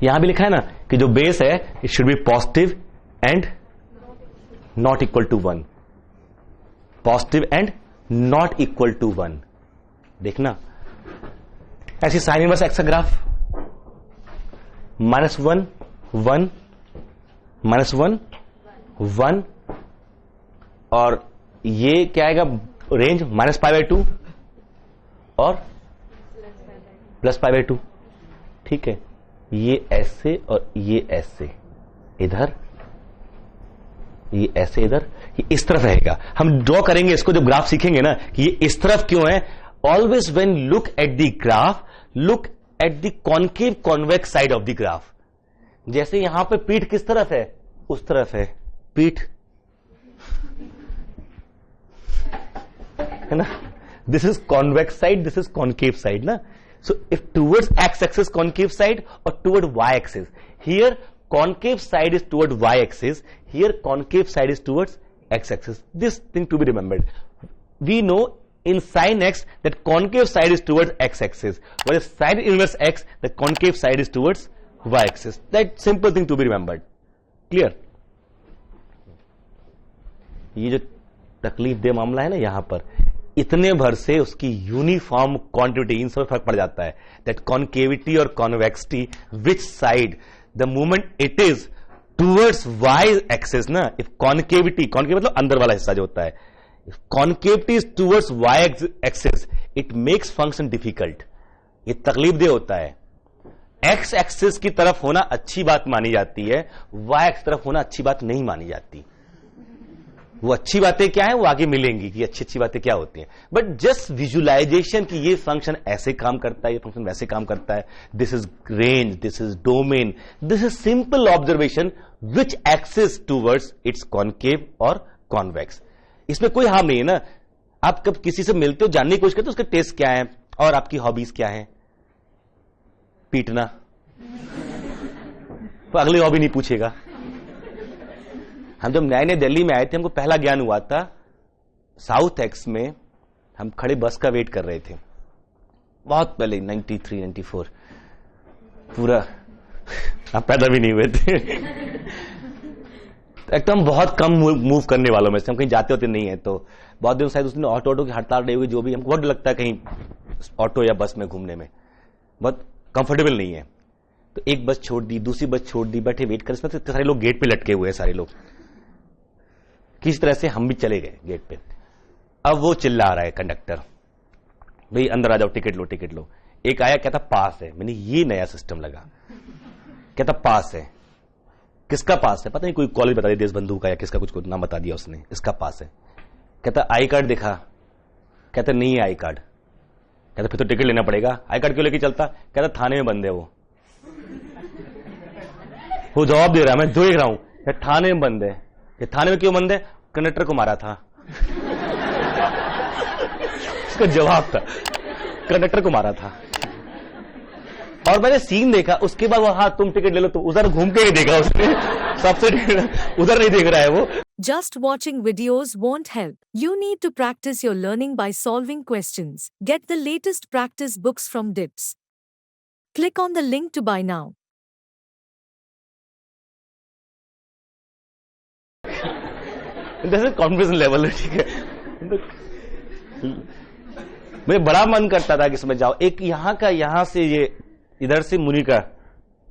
यहां भी लिखा है ना कि जो बेस है it should be positive and not equal to 1, positive and not equal to 1। देखना ऐसी साइन इनवर्स एक्स का ग्राफ, -1 1 -1 1, और ये क्या आएगा रेंज -π/2 और +π/2, ठीक है। ये ऐसे और ये ऐसे इधर, ये ऐसे इधर, ये इस तरफ रहेगा। हम ड्रॉ करेंगे इसको जब ग्राफ सीखेंगे ना कि ये इस तरफ क्यों है। Always when look at the graph, look at the concave convex side of the graph. जैसे यहां पे पीठ किस तरफ है, उस तरफ है पीठ, है ना। This is convex side, this is concave side ना। So if towards x axis concave side और toward y axis, here concave side is toward y axis, here concave side is towards x axis. This thing to be remembered. We know in sin x that concave side is towards x axis, whereas sin inverse x the concave side is towards y axis. That simple thing to be remembered. Clear? ये जो तकलीफ दे मामला है ना यहां पर, इतने भर से उसकी यूनिफॉर्म क्वांटिटी, इन सब फर्क पड़ जाता है। दैट कॉन्केविटी और convexity, which side the moment it is towards y axis ना, if concavity मतलब अंदर वाला हिस्सा जो होता है, if concavity is towards y axis it makes function difficult, ये तकलीफ दे होता है। x axis की तरफ होना अच्छी बात मानी जाती है, y axis तरफ होना अच्छी बात नहीं मानी जाती। वो अच्छी बातें क्या है वो आगे मिलेंगी कि अच्छी अच्छी बातें क्या होती हैं, बट जस्ट विजुलाइजेशन कि ये फंक्शन ऐसे काम करता है, ये फंक्शन वैसे काम करता है, this is range, this is domain, this is simple observation which axis towards its concave और कॉन्वेक्स। इसमें कोई हार्म नहीं है ना। आप कब किसी से मिलते हो, जानने की कोशिश करते हो उसके टेस्ट क्या है और आपकी हॉबीज क्या है, पीटना, तो अगली हॉबी नहीं पूछेगा। हम जब नए नए दिल्ली में आए थे, हमको पहला ज्ञान हुआ था साउथ एक्स में, हम खड़े बस का वेट कर रहे थे, बहुत पहले 93 94, पूरा आप पैदा भी नहीं हुए थे। एकदम बहुत कम मूव करने वालों में से, हम कहीं जाते होते नहीं है, तो बहुत दिन शायद उस दिन ऑटो की हड़ताल रही होगी, जो भी हमको बहुत लगता है कहीं ऑटो या बस में घूमने में बहुत कंफर्टेबल नहीं है। तो एक बस छोड़ दी, दूसरी बस छोड़ दी, बैठे वेट कर, इसमें तो सारे लोग गेट पे लटके हुए हैं, सारे लोग। किस तरह से हम भी चले गए गेट पे। अब वो चिल्ला रहा है कंडक्टर, भाई अंदर आ जाओ, टिकट लो टिकट लो। एक आया कहता पास है, मैंने ये नया सिस्टम लगा, कहता पास है। किसका पास है पता नहीं, कोई कॉलेज बता दिया देशबंधु का या किसका, कुछ नाम बता दिया उसने, इसका पास है। कहता आई कार्ड दिखा, कहता नहीं है आई कार्ड। कहता फिर तो टिकट लेना पड़ेगा। आई कार्ड क्यों लेके चलता, कहता थाने में बंद है वो जवाब दे रहा है, मैं देख रहा हूं थाने में बंद है। थाने में क्यों बंद है, कंडक्टर को मारा था। उसका जवाब था कंडक्टर को मारा था। और मैंने सीन देखा, उसके बाद वो हाँ तुम टिकट ले लो, तो उधर घूम के ही देखा उसने, सबसे उधर नहीं देख रहा है वो। Just watching videos won't help. You need to practice your learning by solving questions. Get the latest practice books from DIPS. Click on the link to buy now. जैसे कॉन्फिडेंस लेवल है, ठीक है। मुझे बड़ा मन करता था कि इसमें जाओ। एक यहां से ये इधर से मुनिका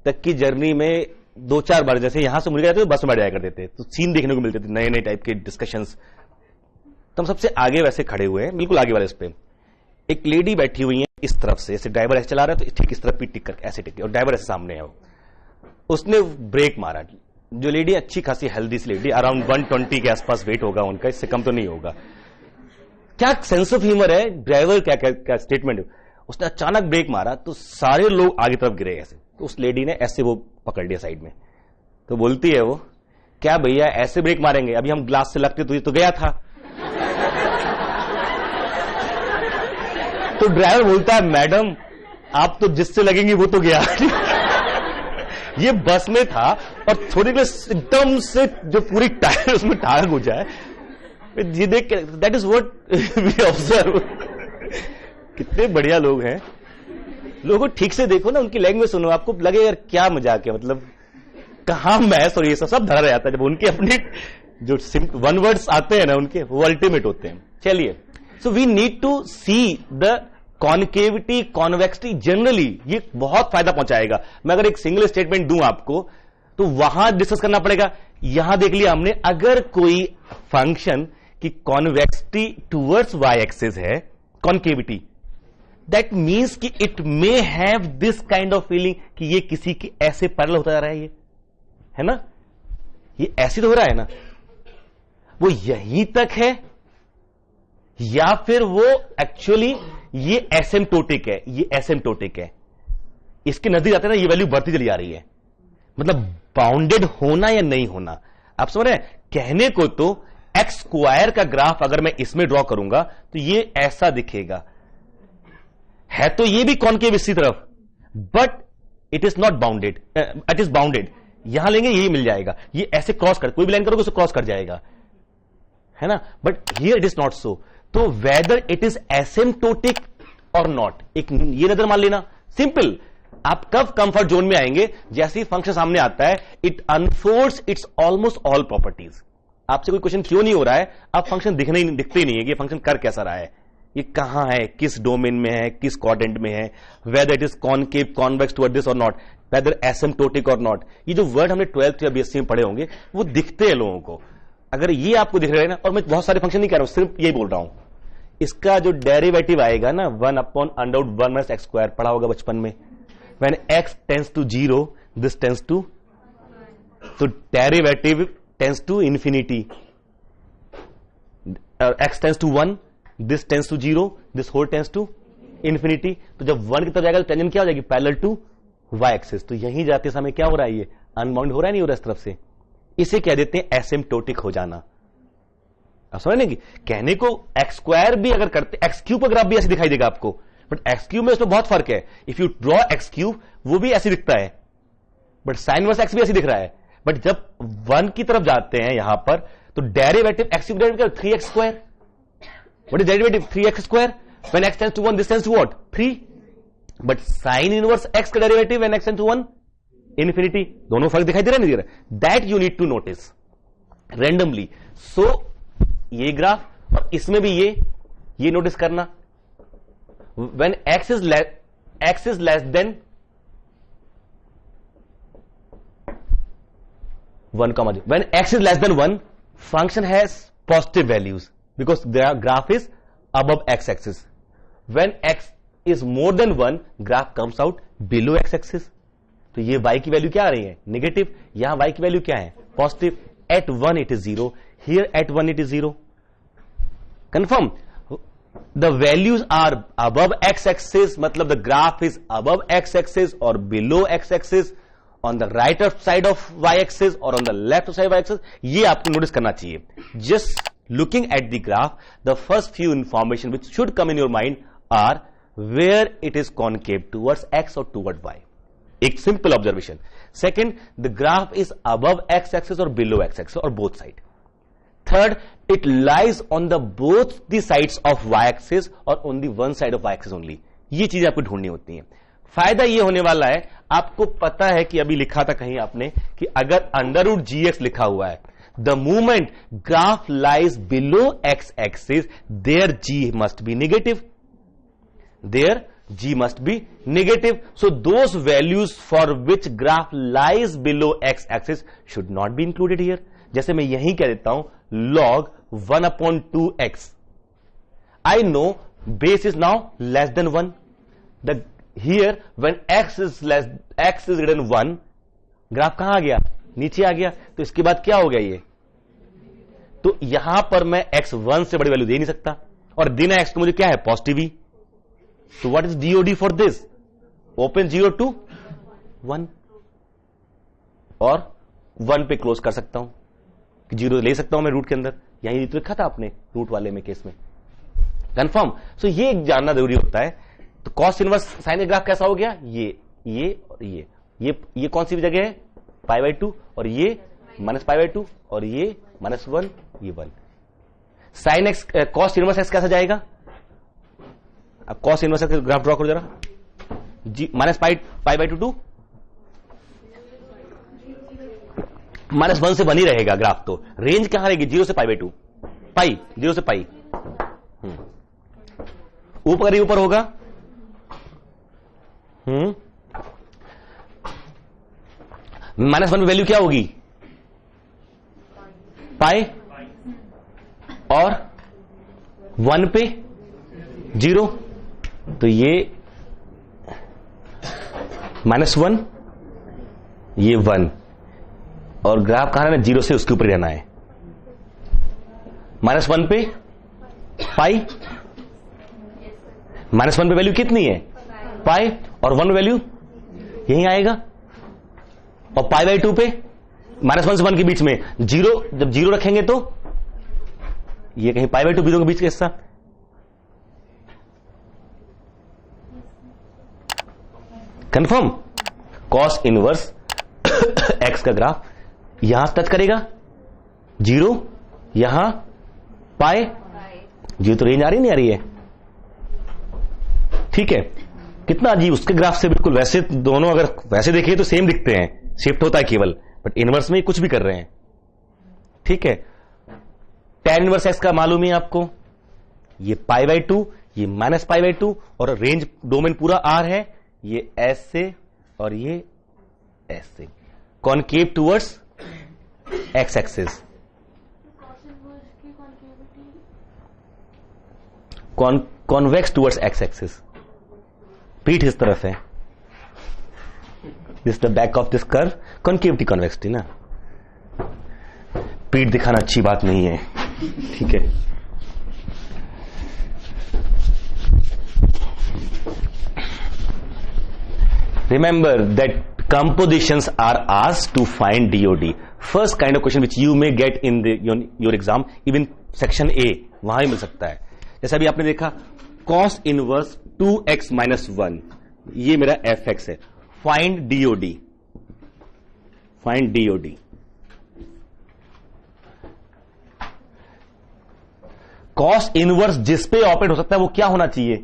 तक की जर्नी में 2-4 बार, जैसे यहां से मुनिका जाते तो बस में जाया करते थे, तो सीन देखने को मिलते थे, नए नए टाइप के डिस्कशंस। तो हम सबसे आगे वैसे खड़े हुए हैं, बिल्कुल आगे वाले इस पे एक लेडी बैठी हुई है इस तरफ से, ऐसे ड्राइवर ऐसे चला रहा है तो ठीक इस तरफ भी टिक करके ऐसे टिक, और ड्राइवर ऐसे सामने है। उसने ब्रेक मारा। जो लेडी अच्छी खासी हेल्दी सी लेडी, अराउंड 120 के आसपास वेट होगा उनका, इससे कम तो नहीं होगा। क्या सेंस ऑफ ह्यूमर है ड्राइवर, क्या स्टेटमेंट। उसने अचानक ब्रेक मारा तो सारे लोग आगे तरफ गिरे ऐसे, तो उस लेडी ने ऐसे वो पकड़ लिया साइड में। तो बोलती है वो, क्या भैया ऐसे ब्रेक मारेंगे, अभी हम ग्लास से लगते तो ये तो गया था। तो ड्राइवर बोलता है, मैडम आप तो जिससे लगेंगी वो तो गया। ये बस में था और थोड़ी देर एकदम से जो पूरी टायर उसमें ठाड़ हो जाए, ये देख के that is what we observe. कितने बढ़िया लोग हैं। लोगों को ठीक से देखो ना, उनकी लैंग्वेज सुनो, आपको लगे यार क्या मजाक है, मतलब कहां मैथ्स और ये सब धरा रह जाता है जब उनके अपने जो वन वर्ड्स आते हैं ना उनके, वो अल्टीमेट होते हैं। चलिए, so we need to see the concavity, convexity. Generally ये बहुत फायदा पहुंचाएगा। मैं अगर एक सिंगल स्टेटमेंट दूं आपको तो वहां डिस्कस करना पड़ेगा। यहां देख लिया हमने, अगर कोई फंक्शन की कॉन्वेक्सिटी टूवर्ड्स वाई एक्सिस है, कॉनकेविटी, दैट मीन्स कि it may have this kind of feeling कि ये किसी के ऐसे पैरेलल होता जा रहा है, ये है ना, ये ऐसे तो हो रहा है ना, वो यहीं तक है, या फिर वो एक्चुअली ये एसिम्प्टोटिक है, ये एसिम्प्टोटिक है। इसके नजदीक आते हैं ना, ये वैल्यू बढ़ती चली आ रही है। मतलब बाउंडेड होना या नहीं होना, आप समझ रहे हैं। कहने को तो एक्स स्क्वायर का ग्राफ अगर मैं इसमें ड्रॉ करूंगा तो ये ऐसा दिखेगा, है तो ये भी कॉनकेव इसी तरफ, but it is not bounded, it is bounded. यहां लेंगे यही मिल जाएगा, ये ऐसे क्रॉस कर, कोई भी लाइन करोगे उसे क्रॉस कर जाएगा, है ना, but here it is not so. तो वेदर इट इज एसिम्प्टोटिक और नॉट, एक ये नजर मान लेना, सिंपल। आप कब कंफर्ट जोन में आएंगे, जैसे ही फंक्शन सामने आता है, it unfolds it's almost all properties. आपसे कोई क्वेश्चन क्यों नहीं हो रहा है, अब फंक्शन दिखते ही नहीं है कि फंक्शन कर कैसा रहा है, ये कहां है, किस डोमेन में है, किस क्वाड्रेंट में है, whether it is concave, convex toward this और नॉट, वेदर एसिम्प्टोटिक और नॉट। ये जो वर्ड हमने 12th या BSc में पढ़े होंगे वो दिखते हैं लोगों को। अगर ये आपको दिख रहा है ना, और मैं बहुत सारे फंक्शन नहीं कह रहा हूं, सिर्फ यही बोल रहा हूं, इसका जो डेरिवेटिव आएगा ना 1/(1 - x², पढ़ा होगा बचपन में, when x tends to 0 this tends to, तो derivative tends to infinity, x tends to 1 this tends to 0 this whole tends to infinity. तो जब 1 की तरफ जाएगा तो टेंजेंट क्या हो जाएगी, पैरेलल टू y एक्सिस। तो यहीं जाते समय क्या हो रहा है, ये अनबाउंड हो रहा है, नहीं हो रहा इस तरफ से, इसे कह देते हैं एसिम्प्टोटिक हो जाना। आप समझ लेंगे, कहने को x² भी अगर करते, x³ का ग्राफ भी ऐसे दिखाई देगा आपको, बट x³ में उसमें बहुत फर्क है। इफ यू ड्रॉ x³ वो भी ऐसे दिखता है, बट साइन इनवर्स x भी ऐसे दिख रहा है, बट जब 1 की तरफ जाते हैं यहां पर तो derivative x³ derivative 3x²। What is derivative 3x²? When x tends to 1 this tends to what, 3, but sine inverse x का derivative when x tends to 1 infinity. दोनों फर्क दिखाई दे रहा है, नहीं दे रहा, that you need to notice randomly. So ये ग्राफ और इसमें भी ये नोटिस करना, when x is less than 1, when x is less than 1 function has positive values because the graph is above x axis. When x is more than 1 graph comes out below x axis. तो ये y की value क्या आ रही है, negative, यहां y की value क्या है, positive. at 1 it is 0, here at 1 it is 0. Confirm, the values are above x-axis, मतलब the graph is above x-axis or below x-axis, on the right side of y-axis or on the left side of y-axis, ये आपको notice करना चाहिए। Just looking at the graph, the first few information which should come in your mind are where it is concave towards x और toward y. एक simple observation. Second, the graph is above x axis और below x axis और both side. Third, it lies on the both the sides of y axis और on the one side of y axis only. ये चीजें आपको ढूंढनी होती हैं। फायदा ये होने वाला है, आपको पता है कि अभी लिखा था कहीं आपने कि अगर अंडर रूट जी एक्स लिखा हुआ है, the moment graph lies below x axis there g must be negative, there g must be negative. So those values for which graph lies below x axis should not be included here. जैसे मैं यहीं कह देता हूं log 1/2x. I know base is now less than 1. Here when x is greater than 1, graph कहां आ गया? नीचे आ गया। तो इसके बाद क्या हो गया ये? तो यहां पर मैं x 1 से बड़ी वैल्यू दे नहीं सकता, और देना x तो मुझे क्या है? Positive he. So what is DOD for this? Open 0 to 1 और 1 पे क्लोज कर सकता हूं कि 0 ले सकता हूं मैं रूट के अंदर। यही तो लिखा था आपने रूट वाले में केस में। कंफर्म। सो ये जानना जरूरी होता है। तो कॉस इनवर्स साइन ग्राफ कैसा हो गया? ये और ये कौन सी जगह है? π/2 और ये -π/2 और ये -1, ये 1। Sine x cos inverse x कैसा जाएगा? अब कॉस इनवर्स का ग्राफ ड्रॉ करो जरा। -π/2 टू -1 से 1 ही रहेगा ग्राफ। तो रेंज कहां रहेगी? 0 से π/2, 0 से π। ऊपर ही ऊपर होगा। -1 में वैल्यू क्या होगी? π और 1 पे 0। तो ये -1, ये 1, और ग्राफ कहां रहना? 0 से उसके ऊपर रहना है। -1 पे पाई, -1 पे वैल्यू कितनी है? पाई, और 1 वैल्यू यहीं आएगा। और π/2 पे -1 से 1 के बीच में 0, जब 0 रखेंगे तो ये कहीं π/2 0 के बीच का हिस्सा। कंफर्म। कॉस इनवर्स एक्स का ग्राफ यहां टच करेगा 0, यहां पाए 0। तो रेंज आ रही नहीं आ रही है? ठीक है। कितना अजीब, उसके ग्राफ से बिल्कुल वैसे दोनों अगर वैसे देखिए तो सेम दिखते हैं, शिफ्ट होता है केवल, बट इनवर्स में कुछ भी कर रहे हैं। ठीक है। tan इनवर्स एक्स का मालूम है आपको, ये π/2, ये -π/2, और रेंज डोमेन पूरा R है। ये ऐसे और ये ऐसे, concave towards x axis. Convex towards x axis. पीठ इस तरफ है। This the back of this curve. Concavity convexity ना, पीठ दिखाना अच्छी बात नहीं है। ठीक है। Remember that compositions are asked to find DOD. First kind of question which you may get in your exam, even section A, वहां ही मिल सकता है। जैसा अभी आपने देखा cos inverse 2x minus 1, ये मेरा fx है। Find DOD. Find DOD. cos inverse जिस पे ऑपरेट हो सकता है वो क्या होना चाहिए?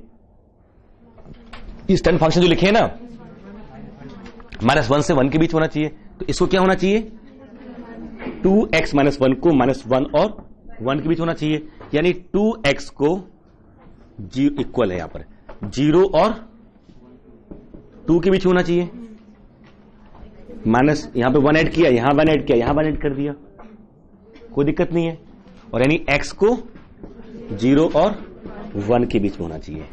स्टैंड फंक्शन जो लिखे हैं ना, -1 से 1 के बीच होना चाहिए। तो इसको क्या होना चाहिए? 2x - 1 को -1 और 1 के बीच होना चाहिए। यानी 2x को इक्वल है यहां पर 0 और 2 के बीच होना चाहिए। माइनस यहां पे 1 ऐड किया, यहां 1 ऐड किया, यहां 1 ऐड कर दिया, कोई दिक्कत नहीं है। और यानी x को 0 और 1 के बीच में होना चाहिए।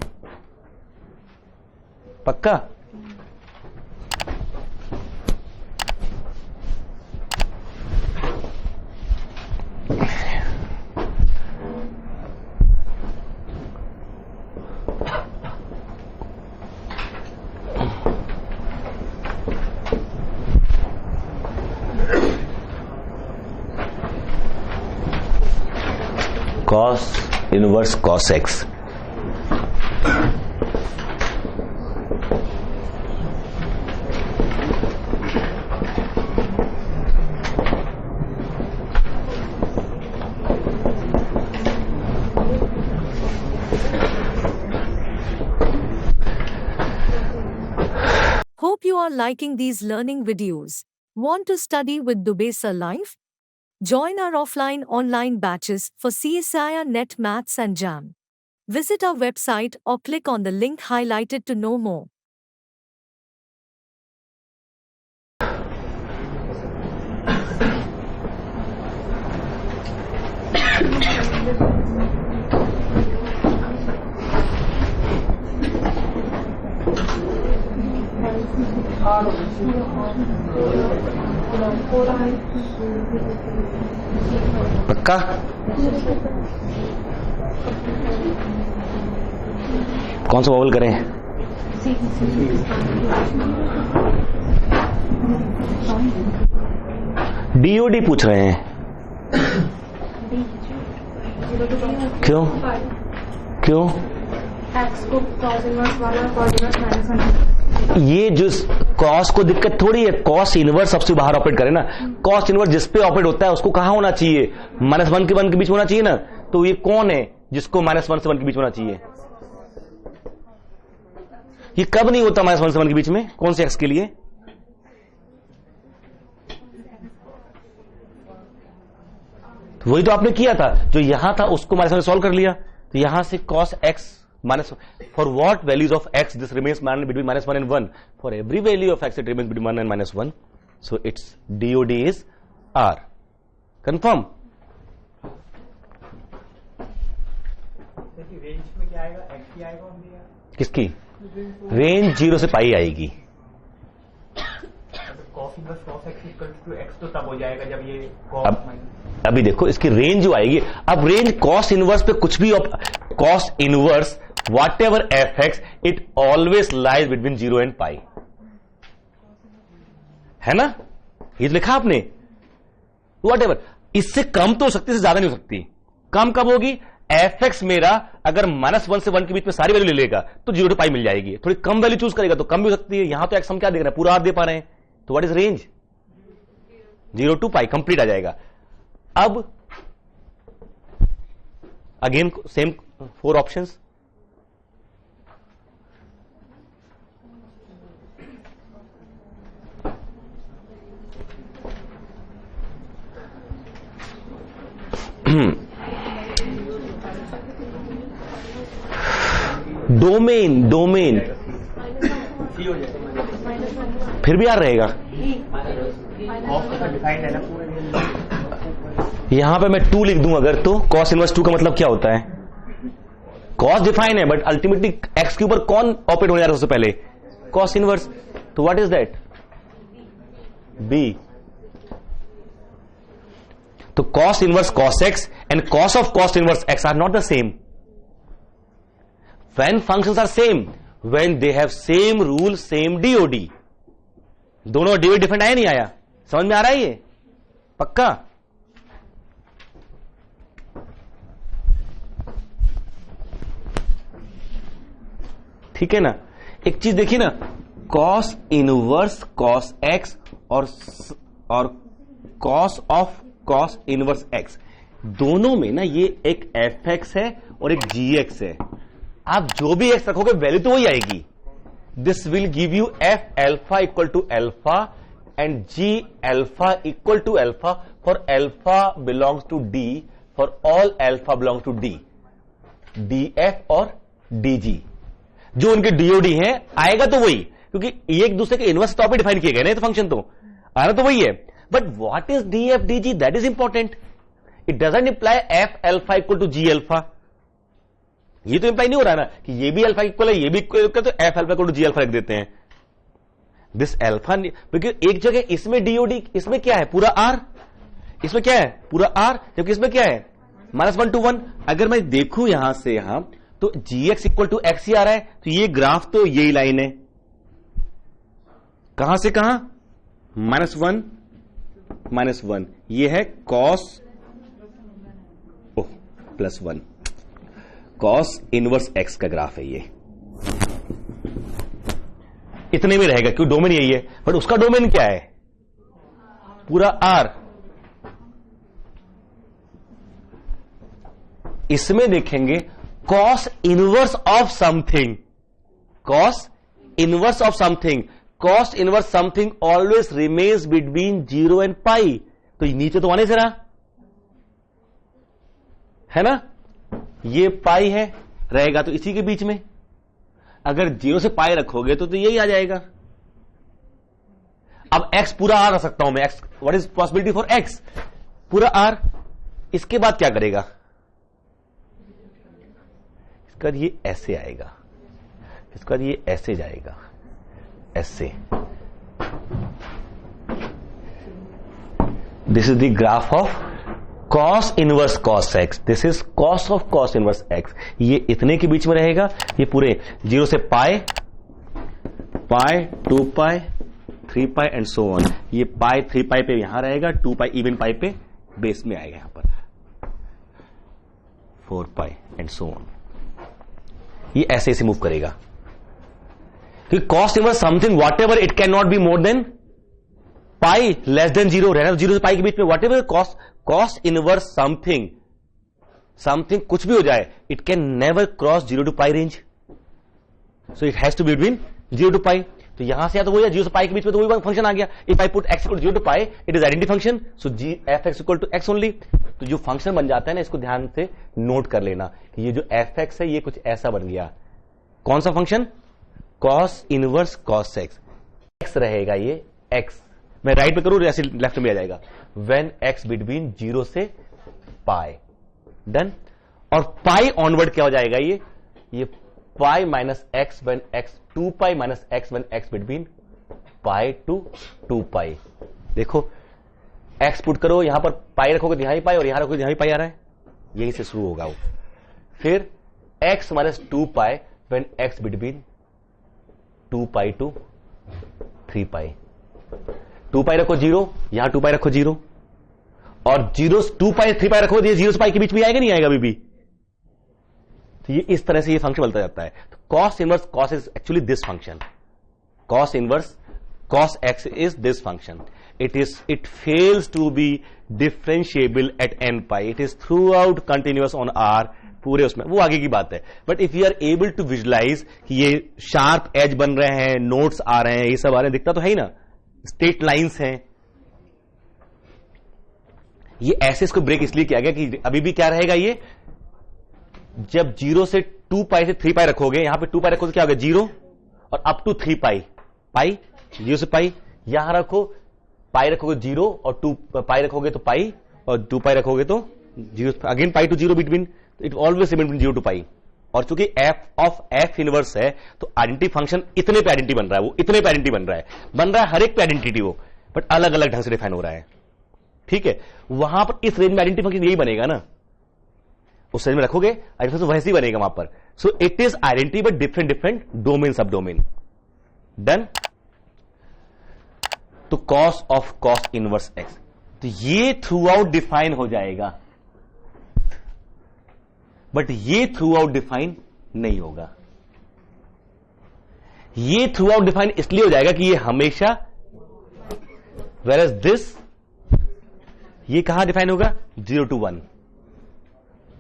पक्का? cos inverse cos x are liking these learning videos. Want to study with Dubey Sir live? Join our offline online batches for CSIR NET Maths and JAM. Visit our website or click on the link highlighted to know more. पक्का? कौन सा vowel करें? DoD पूछ रहे हैं। क्यों? क्यों? ये जो कॉस को दिक्कत थोड़ी है, कॉस इनवर्स सबसे बाहर ऑपरेट करे ना। कॉस इनवर्स जिस पे ऑपरेट होता है उसको कहां होना चाहिए? -1 के 1 के बीच होना चाहिए ना। तो ये कौन है जिसको -1 से 1 के बीच होना चाहिए? ये कब नहीं होता -1 से 1 के बीच में? कौन से एक्स के लिए? तो वही तो आपने किया था, जो यहां था उसको -1 सॉल्व कर लिया। तो यहां से cos x minus for what values of x this remains between -1 and 1? For every value of x it remains between 1 and -1. So its DOD is R. Confirm? Range में क्या आएगा? x की आएगा? किसकी? रेंज 0 से पाई आएगी। cos inverse cos x equal to x तो तब हो जाएगा जब ये अभी देखो इसकी रेंज जो आएगी। अब रेंज cos इनवर्स पे कुछ भी cos inverse whatever fx it always lies between 0 and pi, है ना? ये तो लिखा आपने। whatever, इससे कम तो हो सकती है, इससे ज्यादा नहीं हो सकती। कम कब होगी? fx मेरा अगर -1 से 1 के बीच में सारी वैल्यू ले लेगा तो 0 to pi मिल जाएगी। थोड़ी कम वैल्यू चूज करेगा तो कम भी हो सकती है। यहां तो x हम क्या देख रहे हैं? पूरा r दे पा रहे हैं। तो व्हाट इज रेंज? 0 to pi कंप्लीट आ जाएगा। अब अगेन सेम 4 ऑप्शंस। डोमेन फिर भी यार रहेगा। यहां पे मैं 2 लिख दूं अगर, तो cos इनवर्स 2 का मतलब क्या होता है? cos डिफाइन है बट अल्टीमेटली x के ऊपर कौन ऑपरेट होने जा रहा है सबसे पहले? cos inverse. तो व्हाट इज दैट? b। तो cos inverse cos x and cos of cos inverse x are not the same. When functions are same, when they have same rule, same DOD. दोनों DOD different आया नहीं आया? समझ में आ रहा है ये? पक्का? ठीक है ना? एक चीज देखिए ना, cos इनवर्स cos x और cos of cos inverse x, दोनों में ना ये एक fx है और एक gx है। आप जो भी x रखोगे वैल्यू तो वही आएगी। This will give you f alpha equal to alpha and g alpha equal to alpha for alpha belongs to d, for all alpha belongs to d, df और dg। जो उनके DOD हैं आएगा तो वही, क्योंकि एक दूसरे के इनवर्स टॉप पे डिफाइन किए गए ना, तो फंक्शन तो आना तो वही है। But what is df dg? That is important. It doesn't imply f alpha equal to g alpha। ये तो इंप्लाई नहीं हो रहा ना कि ये भी अल्फा इक्वल है, ये भी इक्वल है, तो f alpha equal to g alpha लिख देते हैं। दिस अल्फा, क्योंकि एक जगह इसमें DOD, इसमें क्या है? पूरा r। इसमें क्या है? पूरा r। जबकि इसमें क्या है? -1 to 1। अगर मैं देखूं यहां से यहां, तो gx इक्वल टू x ही आ रहा है। तो ये ग्राफ तो यही लाइन है। कहां से कहां? -1 ये है cos +1, cos इनवर्स x का ग्राफ है ये। इतने में रहेगा क्यों? डोमेन यही है। बट उसका डोमेन क्या है? पूरा r। इसमें देखेंगे cos inverse of something, cos inverse of something, cost inverse something always remains between 0 and pi, तो नीचे तो आने से रहा है ना, ये पाई है, रहेगा तो इसी के बीच में। अगर 0 से पाई रखोगे तो यही आ जाएगा। अब x पूरा r रख सकता हूं मैं, x what is possibility for x, पूरा r। इसके बाद क्या करेगा, इसका ये ऐसे आएगा, इसका ये ऐसे जाएगा, ऐसे। This is the graph of cos inverse cos x, this is cos of cos inverse x। ये इतने के बीच में रहेगा, ये पूरे 0 से पाई, पाई, 2 पाई, 3 पाई एंड सो ऑन। ये पाई 3 पाई पे यहां रहेगा, 2 पाई इवन पाई पे बेस में आएगा, यहां पर 4 पाई एंड सो ऑन। ये ऐसे ऐसे मूव करेगा, क्योंकि cost inverse something whatever it can not be more than pi less than 0 रहना, 0 से पाई के बीच में whatever cost inverse something, something कुछ भी हो जाए, it can never cross 0 to pi range, so it has to be between 0 to pi. तो यहां से या तो वही 0 से पाई के बीच में तो वही फंक्शन आ गया। If I put x equal to 0 to pi, it is identity function, so g f x equal to x only. तो जो फंक्शन बन जाता है ना, इसको ध्यान से नोट कर लेना कि ये जो एफ एक्स है ये कुछ ऐसा बन गया। कौन सा function, cos inverse cos x, x रहेगा ये एक्स, मैं राइट पे करूं ऐसे लेफ्ट में आ जाएगा, व्हेन एक्स बिटवीन 0 से पाई, डन। और पाई ऑनवर्ड क्या हो जाएगा, ये pi minus x when x 2 pi minus x when x between pi to 2 pi. देखो एक्स पुट करो, यहां पर पाई रखोगे तो यहां ही पाई, और यहां रखोगे यहां ही पाई आ रहा है, यहीं से शुरू होगा वो। फिर x minus 2 pi when x between 2 pi to 3 pi, 2 pi रखो 0, यहां 2 पाई रखो 0, और 0 2 पाई 3 पाई रखो, ये 0 से पाई के बीच में आएगा नहीं आएगा अभी भी। तो ये इस तरह से ये फंक्शन बनता जाता है। तो cos inverse cos is actually this function, cos inverse cos x is this function. It fails to be differentiable at n pi. It is throughout continuous on R, पूरे उसमें, वो आगे की बात है। But if you are able to visualize कि ये sharp as बन रहे हैं, नोट्स आ रहे हैं, ये सब आ रहे हैं, दिखता तो है ही ना, स्ट्रेट लाइंस हैं। ये ऐसे इसको ब्रेक इसलिए किया गया कि अभी भी क्या रहेगा, ये जब 0 से 2 पाई से 3 पाई रखोगे, यहां पे 2 पाई रखोगे तो क्या होगा 0, और अप टू 3 पाई, पाई 0 से पाई, यहां रखो पाई रखोगे 0, और 2 पाई रखोगे तो पाई, और 2 पाई रखोगे तो 0, again pi to 0 between, it always between 0 to pi. और चूंकि एफ ऑफ एफ इनवर्स है तो आइडेंटिटी फंक्शन इतने पे आइडेंटिटी बन रहा है, वो इतने पे आइडेंटिटी बन रहा है हर एक पे आइडेंटिटी वो, बट अलग अलग ढंग से डिफाइन हो रहा है। ठीक है, वहां पर इस रेंज में आइडेंटिटी फंक्शन यही बनेगा ना, उस रेंज में रखोगे आइडेंटिटी फंक्शन वैसे ही बनेगा वहां पर। सो it is identity but different domain सब डोमेन, डन। तो cos of cos inverse x, तो ये थ्रू आउट डिफाइन हो जाएगा, बट ये थ्रू आउट डिफाइन नहीं होगा। ये थ्रू आउट डिफाइन इसलिए हो जाएगा कि ये हमेशा, वेयर एज दिस, ये कहां डिफाइन होगा 0 to 1,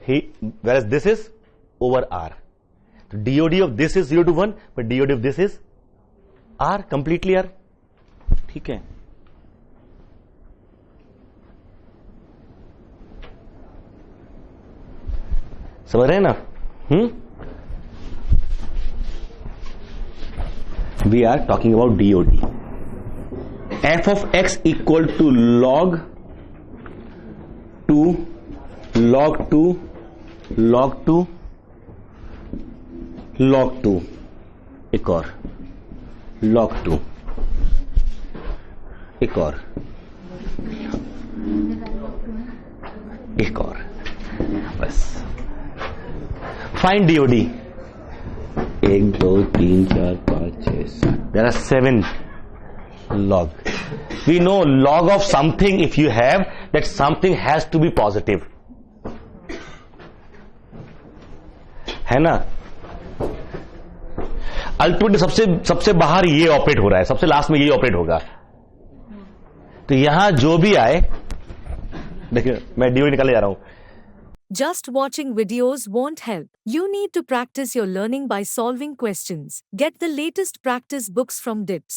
whereas this is over R। तो DOD of this is 0 to 1, but DOD of this is R, completely R। ठीक है, समझ रहे हैं ना? We are talking about DOD। f of x equal to log 2 log 2 log 2 log 2, एक और log 2, एक और, एक और, बस। Find DOD, 1 2 3 4 5 6 7, there are 7 log. We know log of something, if you have that, something has to be positive, है ना। Ultimately सबसे बाहर ये ऑपरेट हो रहा है, सबसे लास्ट में ये ऑपरेट होगा। तो यहां जो भी आए, देखिए मैं DOD निकालने जा रहा हूं। Just watching videos won't help. You need to practice your learning by solving questions. Get the latest practice books from DIPS.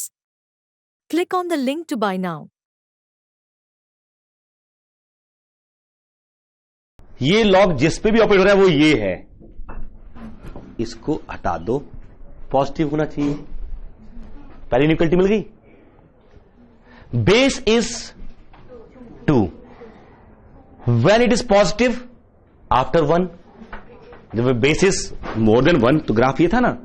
Click on the link to buy now. ये लॉग जिस पे भी ऑपरेट हो रहा है वो ये है, इसको हटा दो, पॉजिटिव होना चाहिए। पहली इनइक्वालिटी मिल गई। Base is 2 when it is positive after 1। जब बेस इज मोर देन 1 तो ग्राफ ये था ना,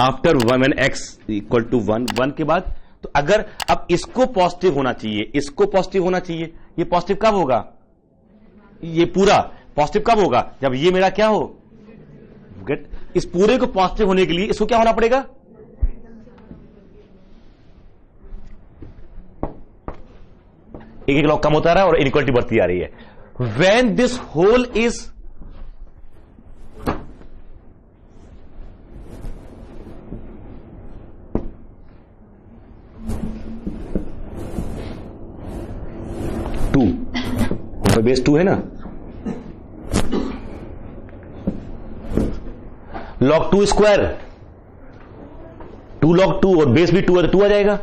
after 1 when x equal to 1 के बाद। तो अगर अब इसको पॉजिटिव होना चाहिए, इसको पॉजिटिव होना चाहिए, ये पॉजिटिव कब होगा? ये पूरा पॉजिटिव कब होगा? जब ये मेरा क्या हो, गेट, इस पूरे को पॉजिटिव होने के लिए इसको क्या होना पड़ेगा? एक एक लॉग कम होता रहा है और इनइक्वालिटी बढ़ती आ रही है। When this whole is base 2 है ना, log 2 स्क्वायर 2 log 2 और बेस भी 2 है तो 2 आ जाएगा।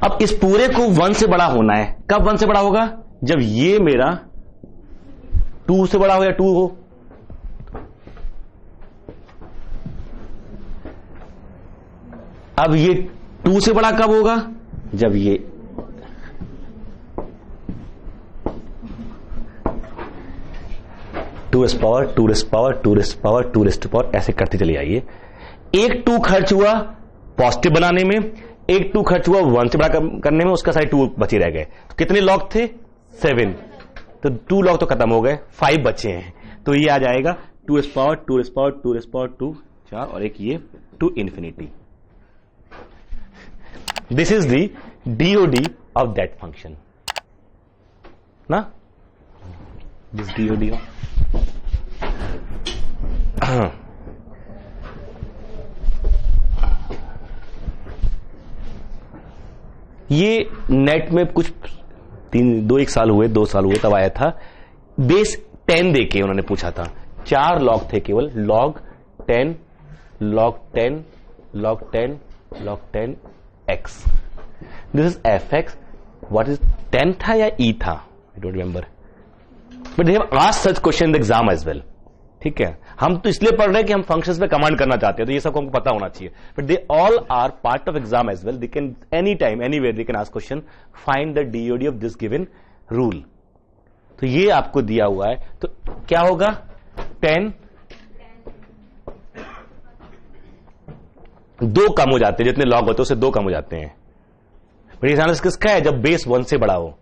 अब इस पूरे को 1 से बड़ा होना है। कब 1 से बड़ा होगा? जब ये मेरा 2 से बड़ा हो या 2 हो। अब ये 2 से बड़ा कब होगा? जब ये 2 पावर 2 पावर 2 पावर 2 पावर ऐसे करते चले आइए। एक 2 खर्च हुआ पॉजिटिव बनाने में, एक 2 खर्च हुआ 1 से बड़ा करने में, उसका सारे 2 बचे रह गए। तो कितने लॉग थे? 7। तो 2 लॉग तो खत्म हो गए, 5 बचे हैं। तो ये आ जाएगा 2 पावर 2 पावर 2 पावर 2 4 और एक ये to infinity. This is the DOD of that function ना, दिस DOD ऑफ ये नेट में कुछ 1 साल हुए 2 साल हुए तब आया था। बेस 10 देके उन्होंने पूछा था, 4 लॉग थे केवल, log 10 log 10 log 10 log 10 x। This is fx। What is 10 था या e था? I don't remember, but they have asked such question in the exam as well. ठीक है, हम तो इसलिए पढ़ रहे हैं कि हम फंक्शंस पे कमांड करना चाहते हैं, तो ये सब हमको पता होना चाहिए। But they all are part of exam as well. They can any time anywhere they can ask question, find the DOD of this given rule. तो ये आपको दिया हुआ है, तो क्या होगा? 10 2 कम हो जाते हैं, जितने लॉग होते हैं उससे 2 कम हो जाते हैं। बट ये आंसर किसका है? जब बेस 1 से बड़ा हो,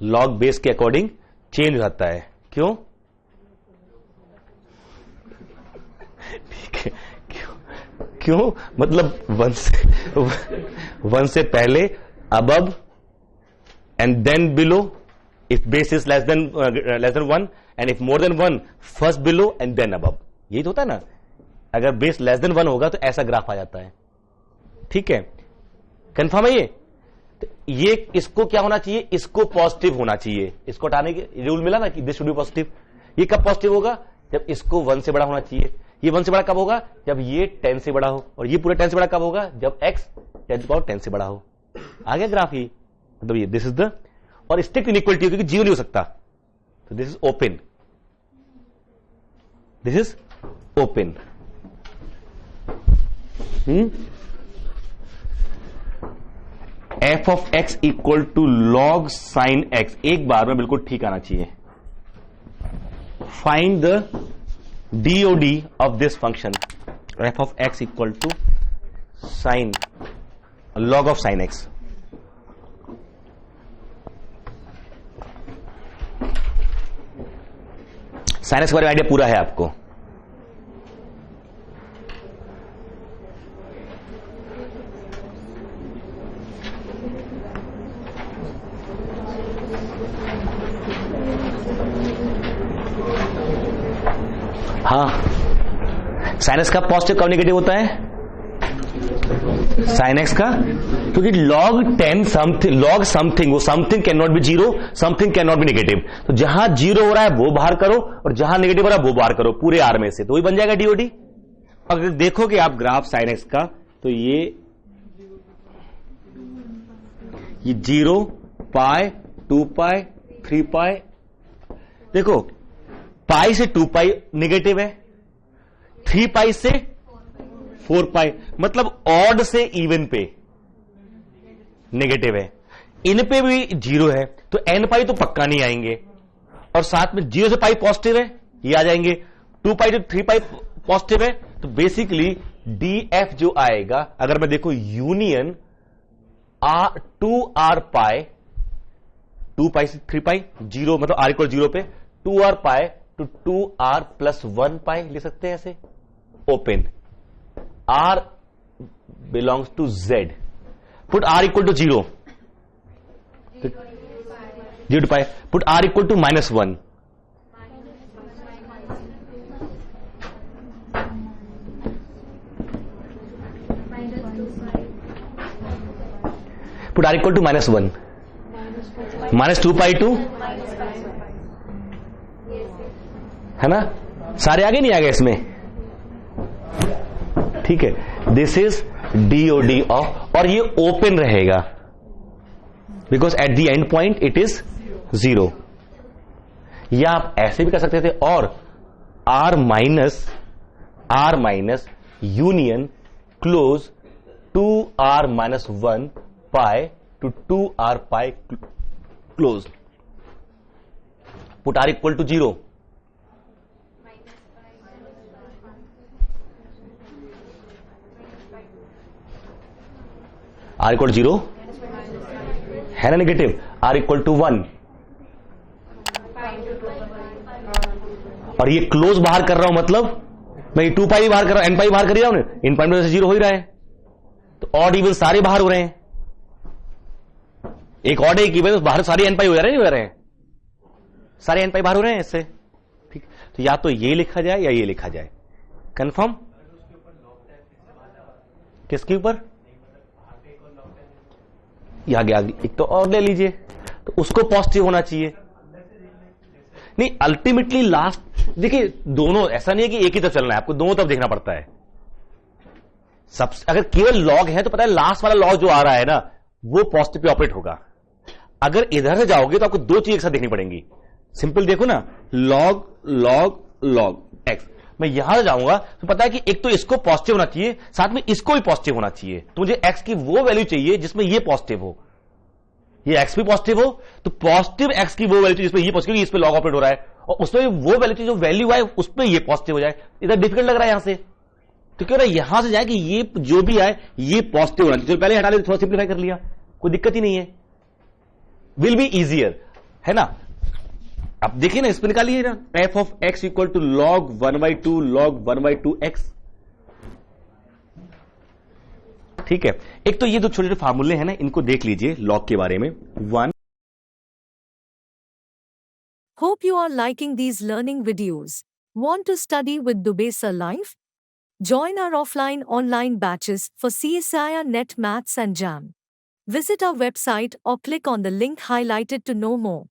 लॉग बेस के अकॉर्डिंग चेंज हो जाता है। क्यों? ठीक है, क्यों? मतलब 1 से पहले, above and then below, if base is less than 1 and if more than 1 first below and then above. यही तो होता है ना, अगर बेस लेस देन 1 होगा तो ऐसा ग्राफ आ जाता है। ठीक है, कंफर्म है ये? तो ये इसको क्या होना चाहिए? इसको पॉजिटिव होना चाहिए। इसको हटाने के रूल मिला ना कि दिस शुड बी पॉजिटिव। ये कब पॉजिटिव होगा? जब इसको 1 से बड़ा होना चाहिए। ये 1 से बड़ा कब होगा? जब ये 10 से बड़ा हो। और ये पूरा 10 से बड़ा कब होगा? जब x 10 से बड़ा हो। आ गया ग्राफ ही, मतलब ये दिस इज द, और स्ट्रिक्ट इनइक्वालिटी क्योंकि 0 नहीं हो सकता, तो this is open, this is open. f of x equal to log sin x, एक बार में बिल्कुल ठीक आना चाहिए। Find the DOD of this function, f of x equal to sin log of sin x। sin x के बारे में idea पूरा है आपको? हाँ, sin x का पॉजिटिव कब नेगेटिव होता है? sin x का, क्योंकि log 10 समथिंग, log समथिंग, वो something can not B 0, something can not B negative. तो जहां 0 हो रहा है वो बाहर करो और जहां नेगेटिव हो रहा है वो बाहर करो, पूरे R में से, तो वही बन जाएगा DOD। अगर देखोगे आप ग्राफ sin x का, तो ये ये 0 पाई 2 पाई 3 पाई, देखो पाई से 2 पाई निगेटिव है, 3 पाई से 4 पाई, मतलब ऑड से इवन पे नेगेटिव है, इन पे भी 0 है, तो n पाई तो पक्का नहीं आएंगे, और साथ में 0 से पाई पॉजिटिव है, ये आ जाएंगे, 2 पाई to 3 पाई पॉजिटिव है, तो बेसिकली df जो आएगा, अगर मैं देखो यूनियन 2r पाई 2 पाई से 3 पाई 0, मतलब r इक्वल 0 पे 2r pi to 2r plus 1 पाई ले सकते हैं ऐसे, open r belongs to z, put r equal to 0 0 pi, put r equal to -1, put r equal to -1, -2 pi to, है ना, सारे आगे नहीं आ गए इसमें, ठीक है, दिस इज DOD ऑफ, और ये ओपन रहेगा because at the end point it is 0, या आप ऐसे भी कर सकते थे, और r minus union close 2r - 1 pi to 2r pi close, put r equal to 0, r equal 0 है ना नेगेटिव, r इक्वल टू 1, और ये क्लोज बाहर कर रहा हूं, मतलब मैं 2 पाई बाहर कर रहा हूं, n पाई बाहर कर रहा हूं, इन पॉइंट में से 0 हो ही रहा है, तो ऑड इवन सारे बाहर हो रहे हैं, एक ऑड एक इवन बाहर सारे n पाई हो जा रहे हैं, नहीं हो रहे हैं, सारे n पाई बाहर हो रहे हैं इससे, ठीक, तो या तो ये लिखा जाए या ये लिखा जाए, कंफर्म, किसके ऊपर, आगे आगे एक तो और ले लीजिए, तो उसको पॉजिटिव होना चाहिए, नहीं अल्टीमेटली लास्ट, देखिए दोनों, ऐसा नहीं है कि एक ही तरफ चलना है, आपको दोनों तरफ देखना पड़ता है, सब अगर केवल लॉग है तो पता है लास्ट वाला लॉग जो आ रहा है ना वो पॉजिटिव पे ऑपरेट होगा, अगर इधर से जाओगे तो आपको दो चीज एक साथ देखनी पड़ेंगी, सिंपल देखो ना, लॉग लॉग लॉग एक्स, मैं यहां से जाऊंगा तो पता है कि एक तो इसको पॉजिटिव होना चाहिए, साथ में इसको भी पॉजिटिव होना चाहिए, तो मुझे एक्स की वो वैल्यू चाहिए जिसमें ये पॉजिटिव हो, ये एक्स भी पॉजिटिव हो, तो पॉजिटिव एक्स की वो वैल्यू चाहिए जिसमें ये पॉजिटिव, इस पे लॉग ऑपरेट हो रहा है, और उसमें वो वैल्यू चाहिए जो वैल्यू आए उस पर ये पॉजिटिव हो जाए, इधर डिफिकल्ट लग रहा है यहां से, तो क्यों ना यहां से जाए कि ये जो भी आए ये पॉजिटिव होना चाहिए, पहले हटा ले, थोड़ा सिंप्लीफाई कर लिया, कोई दिक्कत ही नहीं है, विल बी इजियर, है ना, अब देखिए ना, इसमें निकालिए ना, f of x equal to log 1/2 log 1/2 x, ठीक है, एक तो ये दो छोटे छोटे फार्मूले हैं ना, इनको देख लीजिए लॉग के बारे में, 1। Hope you are liking these learning videos. Want to study with Dubey Sir Live? Join our offline online batches for CSIR Net Maths and JAM. Visit our website or click on the link highlighted to know more.